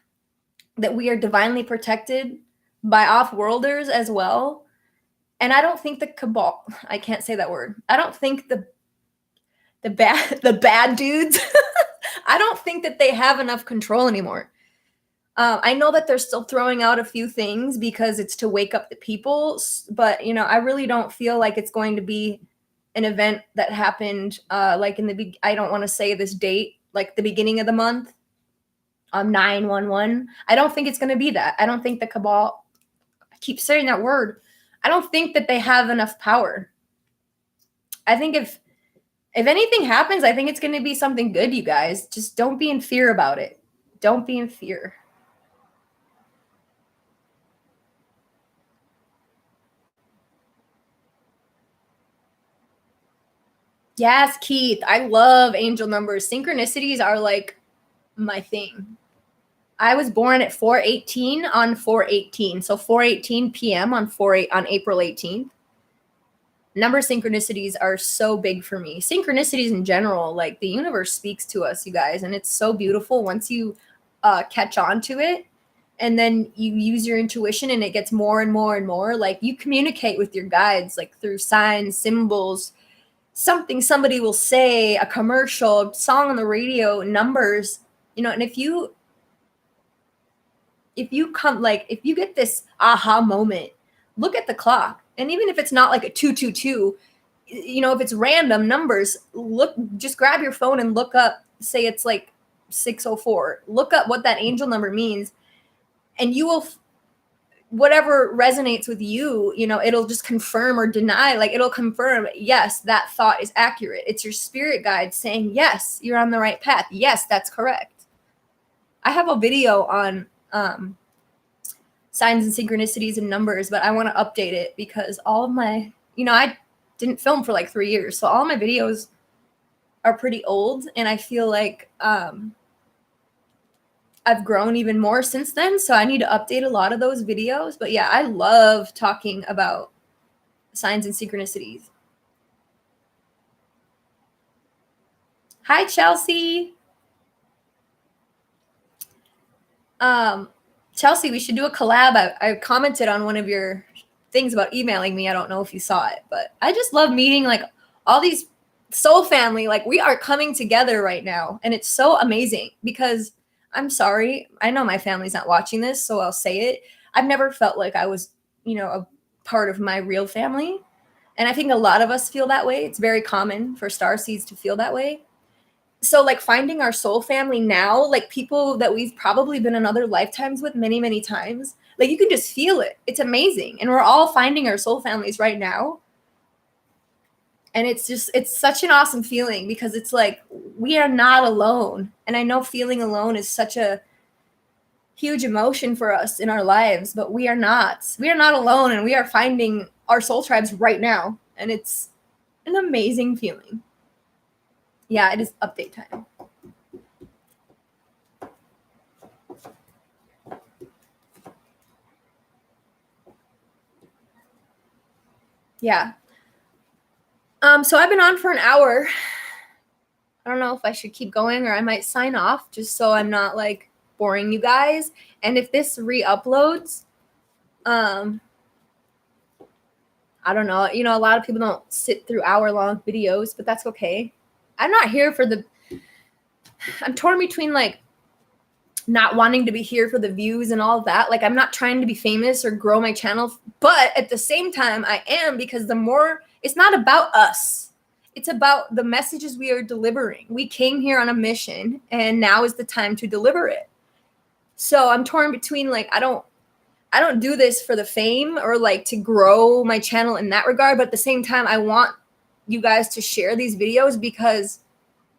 that we are divinely protected by off-worlders as well. And I don't think the cabal, I can't say that word. I don't think the bad dudes, I don't think that they have enough control anymore. I know that they're still throwing out a few things because it's to wake up the people, but I really don't feel like it's going to be an event that happened like I don't want to say this date, like the beginning of the month, 9/11. I don't think it's going to be that. I don't think the cabal, I keep saying that word, I don't think that they have enough power. I think if anything happens, I think it's going to be something good, you guys. Just don't be in fear about it. Don't be in fear. Yes, Keith. I love angel numbers. Synchronicities are like my thing. I was born at 4:18 on 4/18. So 4:18 p.m. on April 18th. Number synchronicities are so big for me. Synchronicities in general, like the universe speaks to us, you guys, and it's so beautiful once you catch on to it. And then you use your intuition and it gets more and more and more. Like you communicate with your guides, like through signs, symbols, something somebody will say, a commercial, song on the radio, numbers, and if you get this aha moment, look at the clock. And even if it's not like a 222, if it's random numbers, just grab your phone and look up, say it's like 604, look up what that angel number means, and you will whatever resonates with you, it'll just confirm or deny. Like it'll confirm, yes, that thought is accurate. It's your spirit guide saying, yes, you're on the right path. Yes, that's correct. I have a video on signs and synchronicities and numbers, but I want to update it because all of my, I didn't film for like 3 years. So all my videos are pretty old, and I feel like I've grown even more since then, so I need to update a lot of those videos. But yeah, I love talking about signs and synchronicities. Hi, Chelsea. Chelsea, we should do a collab. I commented on one of your things about emailing me. I don't know if you saw it, but I just love meeting like all these soul family. Like we are coming together right now, and it's so amazing because I'm sorry, I know my family's not watching this, so I'll say it. I've never felt like I was, a part of my real family. And I think a lot of us feel that way. It's very common for starseeds to feel that way. So like finding our soul family now, like people that we've probably been in other lifetimes with many, many times, like you can just feel it. It's amazing. And we're all finding our soul families right now. And it's such an awesome feeling because it's like we are not alone. And I know feeling alone is such a huge emotion for us in our lives, but we are not. We are not alone, and we are finding our soul tribes right now. And it's an amazing feeling. Yeah, it is update time. Yeah. So I've been on for an hour. I don't know if I should keep going or I might sign off just so I'm not like boring you guys. And if this re-uploads, I don't know. You know, a lot of people don't sit through hour-long videos, but that's okay. I'm not here for I'm torn between like not wanting to be here for the views and all of that. Like I'm not trying to be famous or grow my channel, but at the same time I am, because it's not about us. It's about the messages we are delivering. We came here on a mission and now is the time to deliver it. So I'm torn between like I don't do this for the fame or like to grow my channel in that regard, but at the same time I want you guys to share these videos because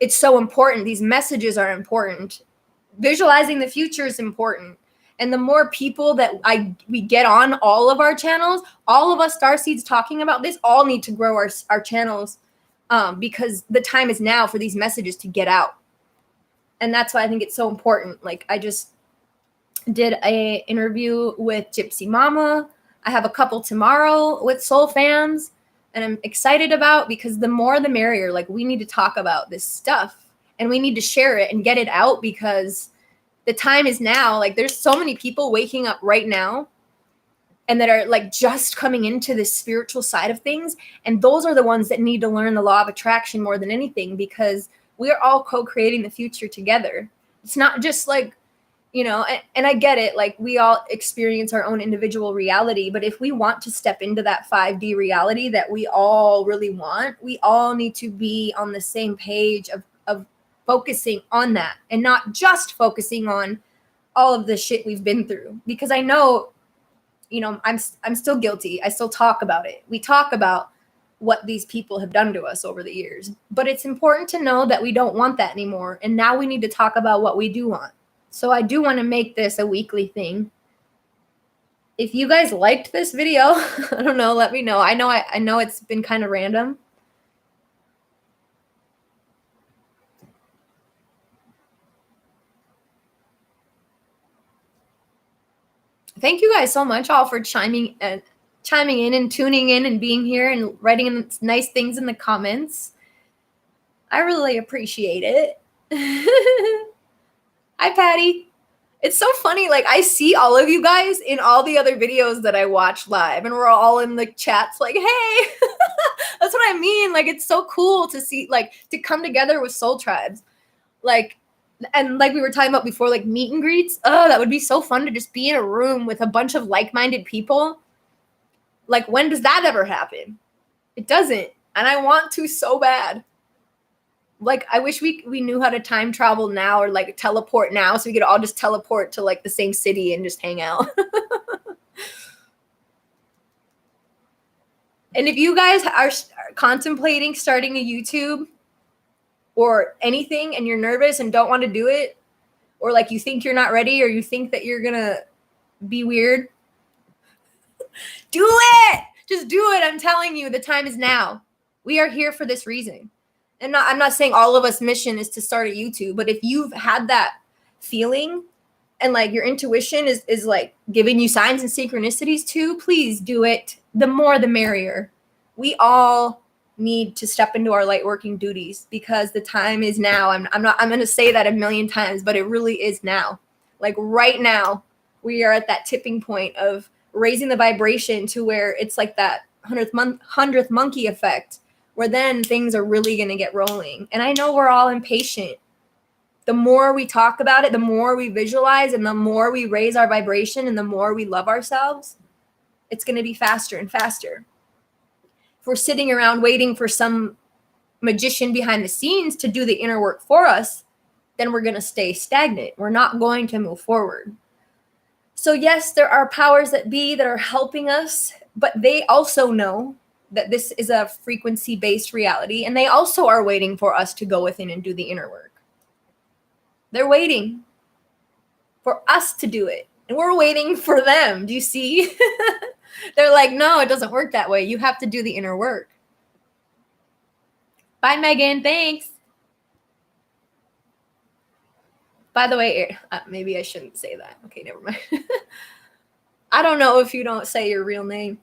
it's so important. These messages are important. Visualizing the future is important. And the more people that we get on all of our channels, all of us Starseeds talking about this, all need to grow our channels because the time is now for these messages to get out. And that's why I think it's so important. Like I just did a interview with Gypsy Mama. I have a couple tomorrow with Soul Fams, and I'm excited about, because the more the merrier. Like we need to talk about this stuff and we need to share it and get it out because the time is now. Like there's so many people waking up right now and that are like just coming into this spiritual side of things. And those are the ones that need to learn the law of attraction more than anything, because we are all co-creating the future together. It's not just like, you know, and I get it. Like we all experience our own individual reality, but if we want to step into that 5D reality that we all really want, we all need to be on the same page of focusing on that and not just focusing on all of the shit we've been through. Because I know, you know, I'm still guilty. I still talk about it. We talk about what these people have done to us over the years, but it's important to know that we don't want that anymore. And now we need to talk about what we do want. So I do want to make this a weekly thing. If you guys liked this video, I don't know, let me know. I know it's been kind of random. Thank you guys so much all for chiming in and tuning in and being here and writing nice things in the comments. I really appreciate it. Hi, Patty. It's so funny. Like I see all of you guys in all the other videos that I watch live, and we're all in the chats like, hey, that's what I mean. Like, it's so cool to see, like, to come together with soul tribes. Like, and like we were talking about before, like meet and greets. Oh, that would be so fun to just be in a room with a bunch of like-minded people. Like, when does that ever happen? It doesn't. And I want to so bad. Like, I wish we knew how to time travel now, or like teleport now, so we could all just teleport to like the same city and just hang out. And if you guys are contemplating starting a YouTube or anything and you're nervous and don't want to do it, or like you think you're not ready, or you think that you're gonna be weird, do it. Just do it. I'm telling you, the time is now. We are here for this reason. And I'm not saying all of us mission is to start a YouTube, but if you've had that feeling and like your intuition is like giving you signs and synchronicities too, please do it. The more the merrier. We all need to step into our light working duties because the time is now. I'm going to say that a million times, but it really is now. Like right now, we are at that tipping point of raising the vibration to where it's like that 100th monkey effect, where then things are really going to get rolling. And I know we're all impatient. The more we talk about it, the more we visualize, and the more we raise our vibration, and the more we love ourselves, it's going to be faster and faster. If we're sitting around waiting for some magician behind the scenes to do the inner work for us, then we're going to stay stagnant. We're not going to move forward. So yes, there are powers that be that are helping us, but they also know that this is a frequency-based reality, and they also are waiting for us to go within and do the inner work. They're waiting for us to do it, and we're waiting for them. Do you see? They're like, no, it doesn't work that way. You have to do the inner work. Bye, Megan. Thanks. By the way, maybe I shouldn't say that. Okay, never mind. I don't know if you don't say your real name.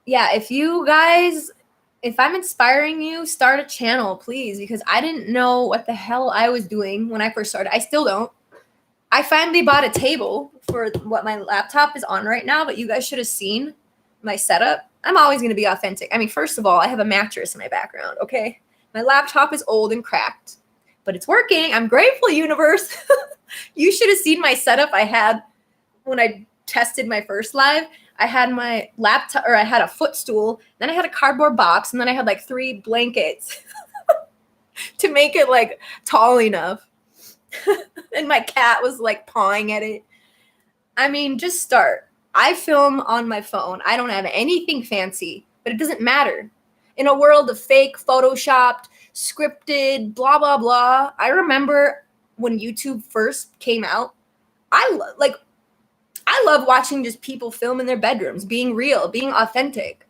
Yeah, if I'm inspiring you, start a channel, please, because I didn't know what the hell I was doing when I first started. I still don't. I finally bought a table for what my laptop is on right now, but you guys should have seen my setup. I'm always going to be authentic. I mean, first of all, I have a mattress in my background, okay? My laptop is old and cracked, but it's working. I'm grateful, universe. You should have seen my setup I had when I tested my first live. I had my laptop, or I had a footstool, then I had a cardboard box, and then I had like 3 blankets to make it like tall enough. And my cat was like pawing at it. I mean, just start. I film on my phone. I don't have anything fancy, but it doesn't matter. In a world of fake, photoshopped, scripted, blah, blah, blah. I remember when YouTube first came out, I love watching just people film in their bedrooms, being real, being authentic.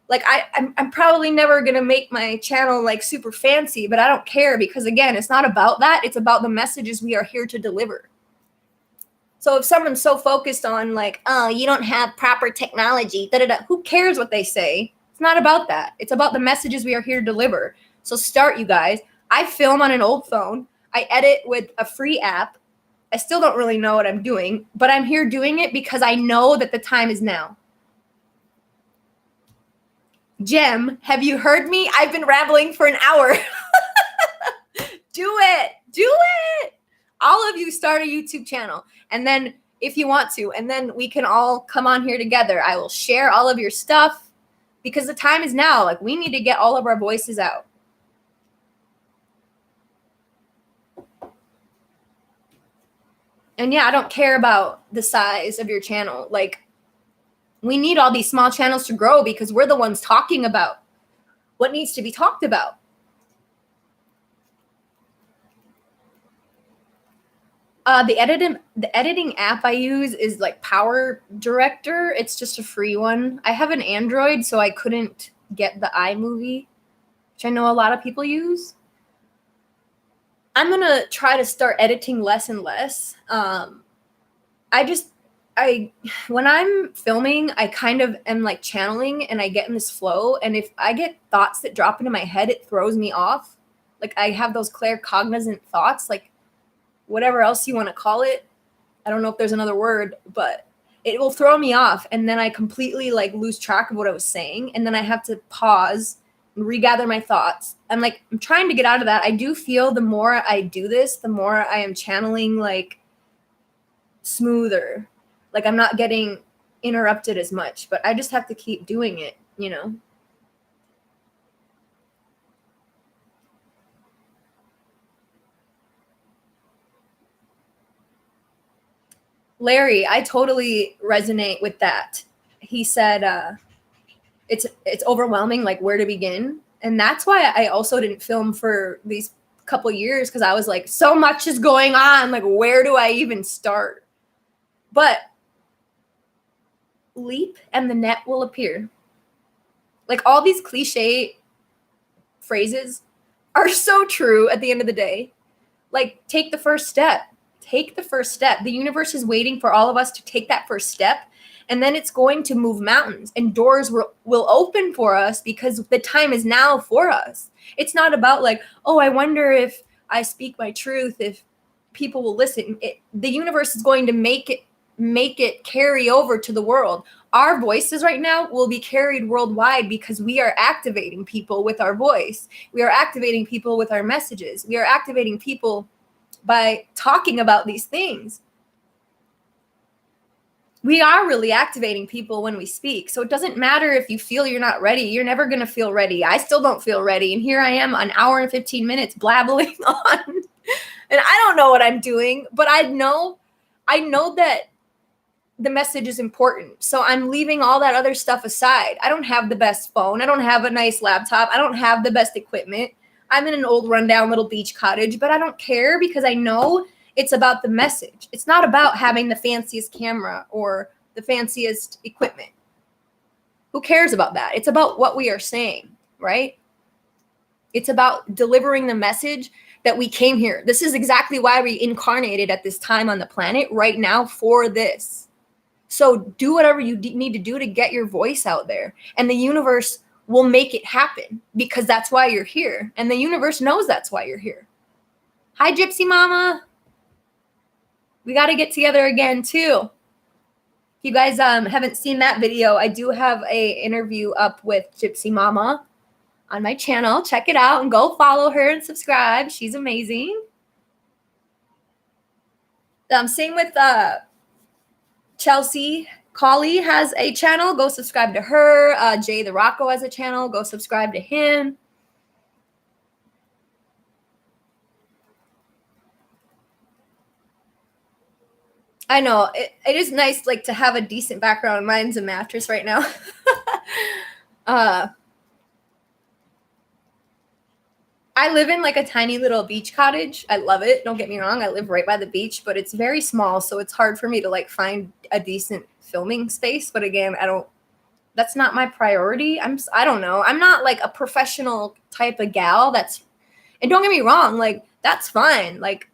Like I'm probably never going to make my channel like super fancy, but I don't care because again, it's not about that. It's about the messages we are here to deliver. So if someone's so focused on like, oh, you don't have proper technology, who cares what they say? It's not about that. It's about the messages we are here to deliver. So start, you guys. I film on an old phone. I edit with a free app. I still don't really know what I'm doing, but I'm here doing it because I know that the time is now. Jem, have you heard me? I've been rambling for an hour. Do it. Do it. All of you start a YouTube channel. And then if you want to, and then we can all come on here together. I will share all of your stuff because the time is now. Like we need to get all of our voices out. And yeah, I don't care about the size of your channel. Like we need all these small channels to grow because we're the ones talking about what needs to be talked about. The editing app I use is like Power Director. It's just a free one. I have an Android, so I couldn't get the iMovie, which I know a lot of people use. I'm going to try to start editing less and less. When I'm filming, I kind of am like channeling and I get in this flow. And if I get thoughts that drop into my head, it throws me off. Like I have those claircognizant thoughts, like whatever else you want to call it. I don't know if there's another word, but it will throw me off. And then I completely like lose track of what I was saying. And then I have to pause and regather my thoughts. I'm trying to get out of that. I do feel the more I do this, the more I am channeling like smoother. Like I'm not getting interrupted as much, but I just have to keep doing it, you know? Larry, I totally resonate with that. He said, it's overwhelming, like where to begin. And that's why I also didn't film for these couple years because I was like, so much is going on. Like, where do I even start? But leap and the net will appear. Like all these cliche phrases are so true at the end of the day. Like, take the first step. Take the first step. The universe is waiting for all of us to take that first step. And then it's going to move mountains and doors will open for us because the time is now for us. It's not about like, oh, I wonder if I speak my truth, if people will listen. The universe is going to make it carry over to the world. Our voices right now will be carried worldwide because we are activating people with our voice. We are activating people with our messages. We are activating people by talking about these things. we are really activating people when we speak. So it doesn't matter if you feel you're not ready. You're never going to feel ready. I still don't feel ready. And here I am, an hour and 15 minutes blabbling on. And I don't know what I'm doing, but I know that the message is important. So I'm leaving all that other stuff aside. I don't have the best phone. I don't have a nice laptop. I don't have the best equipment. I'm in an old rundown little beach cottage, but I don't care because I know it's about the message. It's not about having the fanciest camera or the fanciest equipment. Who cares about that? It's about what we are saying, right? It's about delivering the message that we came here. This is exactly why we incarnated at this time on the planet right now for this. So do whatever you need to do to get your voice out there. And the universe will make it happen because that's why you're here. And the universe knows that's why you're here. Hi, Gypsy Mama. We got to get together again too. If you guys haven't seen that video, I do have a interview up with Gypsy Mama on my channel. Check it out and go follow her and subscribe. She's amazing. Same with Chelsea Colley has a channel. Go subscribe to her. Jay the Rocco has a channel. Go subscribe to him. I know it is nice, like, to have a decent background. Mine's a mattress right now. I live in like a tiny little beach cottage. I love it. Don't get me wrong. I live right by the beach, but it's very small, so it's hard for me to like find a decent filming space. But again, that's not my priority. I don't know. I'm not like a professional type of gal and don't get me wrong, like that's fine. Like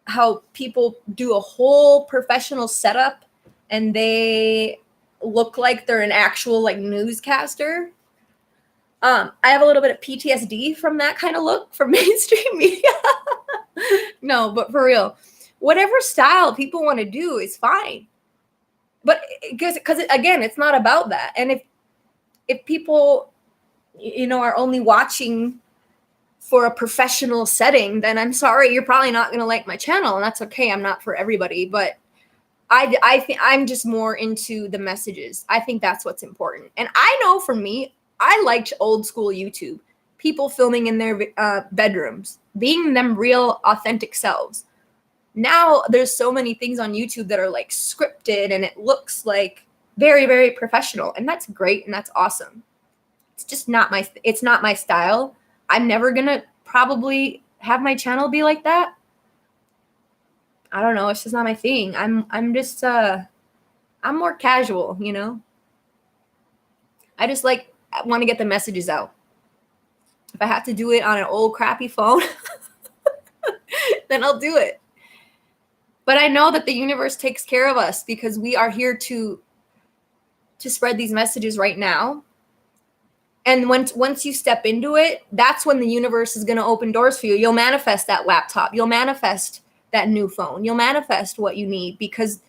how people do a whole professional setup and they look like they're an actual like newscaster. I have a little bit of PTSD from that kind of look from mainstream media. No, but for real, whatever style people want to do is fine. But because again, it's not about that. And if people, are only watching for a professional setting, then I'm sorry, you're probably not going to like my channel, and that's okay. I'm not for everybody, but I think I'm just more into the messages. I think that's what's important. And I know for me, I liked old school YouTube, people filming in their bedrooms, being them real authentic selves. Now there's so many things on YouTube that are like scripted and it looks like very, very professional, and that's great and that's awesome. It's just not it's not my style. I'm never going to probably have my channel be like that. I don't know. It's just not my thing. I'm just, I'm more casual, I just want to get the messages out. If I have to do it on an old crappy phone, then I'll do it. But I know that the universe takes care of us because we are here to spread these messages right now. And once you step into it, that's when the universe is going to open doors for you. You'll manifest that laptop. You'll manifest that new phone. You'll manifest what you need because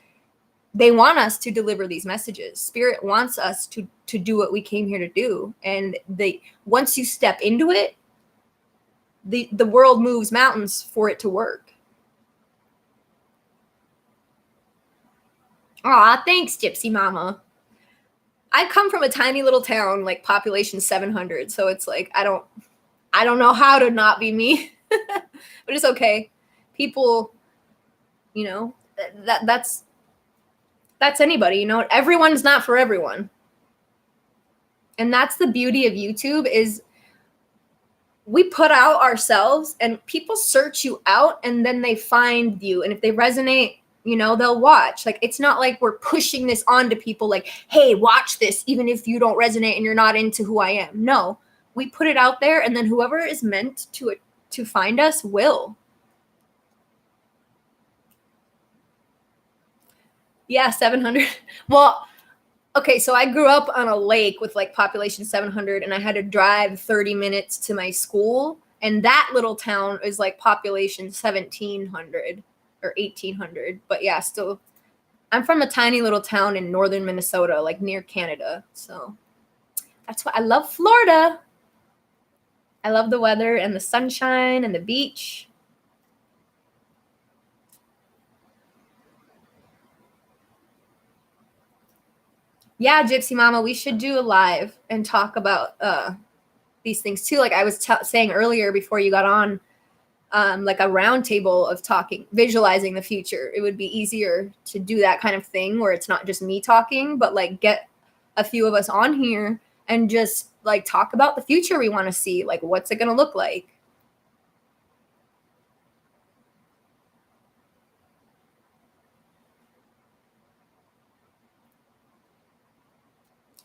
they want us to deliver these messages. Spirit wants us to do what we came here to do. And once you step into it, the world moves mountains for it to work. Aw, thanks, Gypsy Mama. I come from a tiny little town, like population 700. So it's like, I don't know how to not be me, but it's okay. People, that's anybody, everyone's not for everyone. And that's the beauty of YouTube is we put out ourselves and people search you out and then they find you. And if they resonate, they'll watch. Like, it's not like we're pushing this onto people like, hey, watch this, even if you don't resonate and you're not into who I am. No, we put it out there and then whoever is meant to find us will. Yeah, 700. Well, okay, so I grew up on a lake with like population 700 and I had to drive 30 minutes to my school. And that little town is like population 1700 or 1800. But yeah, still, I'm from a tiny little town in northern Minnesota, like near Canada. So that's why I love Florida. I love the weather and the sunshine and the beach. Yeah, Gypsy Mama, we should do a live and talk about these things too. Like I was saying earlier before you got on, like a round table of talking, visualizing the future. It would be easier to do that kind of thing where it's not just me talking, but like get a few of us on here and just like talk about the future we want to see. Like, what's it going to look like?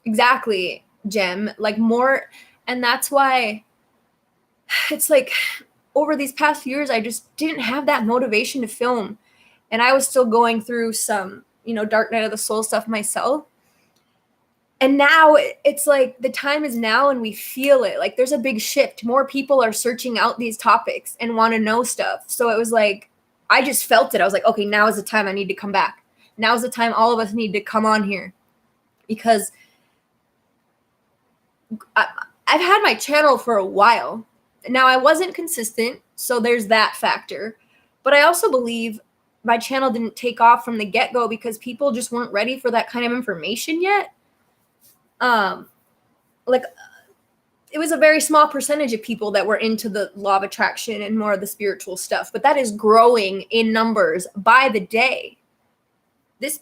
Exactly, Jem. Like more, and that's why it's like over these past few years, I just didn't have that motivation to film. And I was still going through some, Dark Night of the Soul stuff myself. And now it's like the time is now and we feel it. Like there's a big shift. More people are searching out these topics and want to know stuff. So it was like, I just felt it. I was like, okay, now is the time I need to come back. Now is the time all of us need to come on here because I've had my channel for a while. Now I wasn't consistent, so there's that factor. But I also believe my channel didn't take off from the get-go because people just weren't ready for that kind of information yet. Like it was a very small percentage of people that were into the law of attraction and more of the spiritual stuff, but that is growing in numbers by the day. This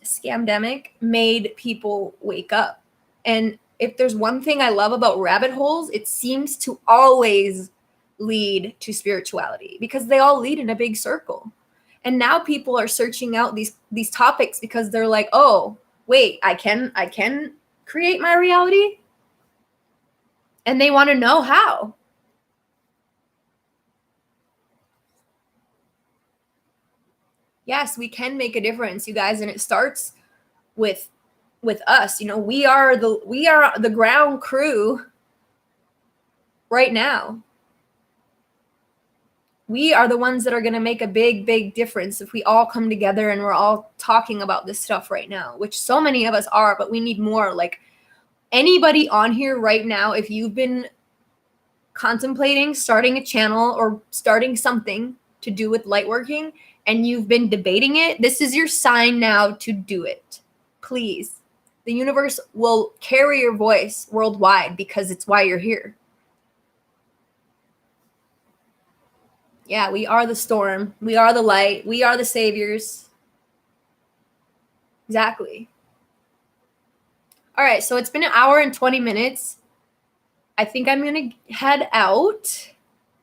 scamdemic made people wake up. And if there's one thing I love about rabbit holes, it seems to always lead to spirituality because they all lead in a big circle. And now people are searching out these topics because they're like, oh, wait, I can create my reality? And they want to know how. Yes, we can make a difference, you guys, and it starts with us. We are the ground crew right now. We are the ones that are going to make a big, big difference if we all come together and we're all talking about this stuff right now, which so many of us are, but we need more. Like anybody on here right now, if you've been contemplating starting a channel or starting something to do with lightworking and you've been debating it, this is your sign now to do it. Please. The universe will carry your voice worldwide because it's why you're here. Yeah, we are the storm. We are the light. We are the saviors. Exactly. All right, so it's been 1 hour and 20 minutes. I think I'm going to head out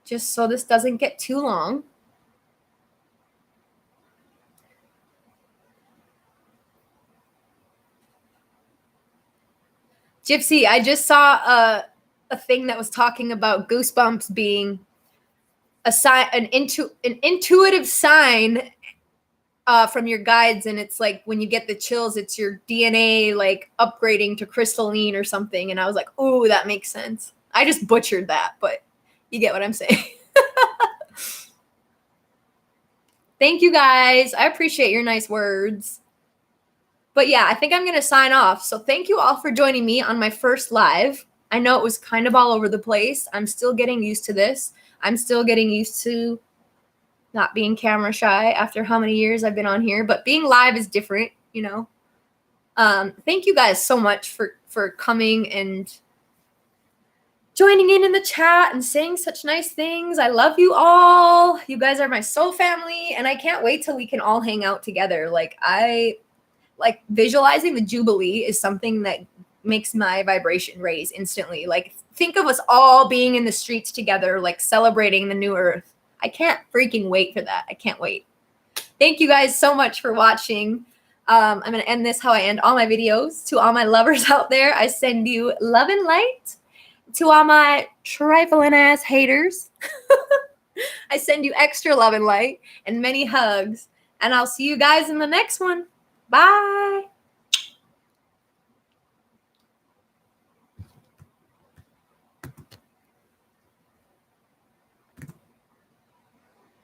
just so this doesn't get too long. Gypsy, I just saw a thing that was talking about goosebumps being a sign, an intuitive sign from your guides, and it's like when you get the chills, it's your DNA like upgrading to crystalline or something. And I was like, oh, that makes sense. I just butchered that, but you get what I'm saying. Thank you guys. I appreciate your nice words. But yeah, I think I'm going to sign off. So thank you all for joining me on my first live. I know it was kind of all over the place. I'm still getting used to this. I'm still getting used to not being camera shy after how many years I've been on here, but being live is different, Thank you guys so much for coming and joining in the chat and saying such nice things. I love you all. You guys are my soul family, and I can't wait till we can all hang out together. Like visualizing the Jubilee is something that makes my vibration raise instantly. Like think of us all being in the streets together, like celebrating the new earth. I can't freaking wait for that. I can't wait. Thank you guys so much for watching. I'm going to end this how I end all my videos. To all my lovers out there, I send you love and light. To all my trifling ass haters, I send you extra love and light and many hugs. And I'll see you guys in the next one. Bye.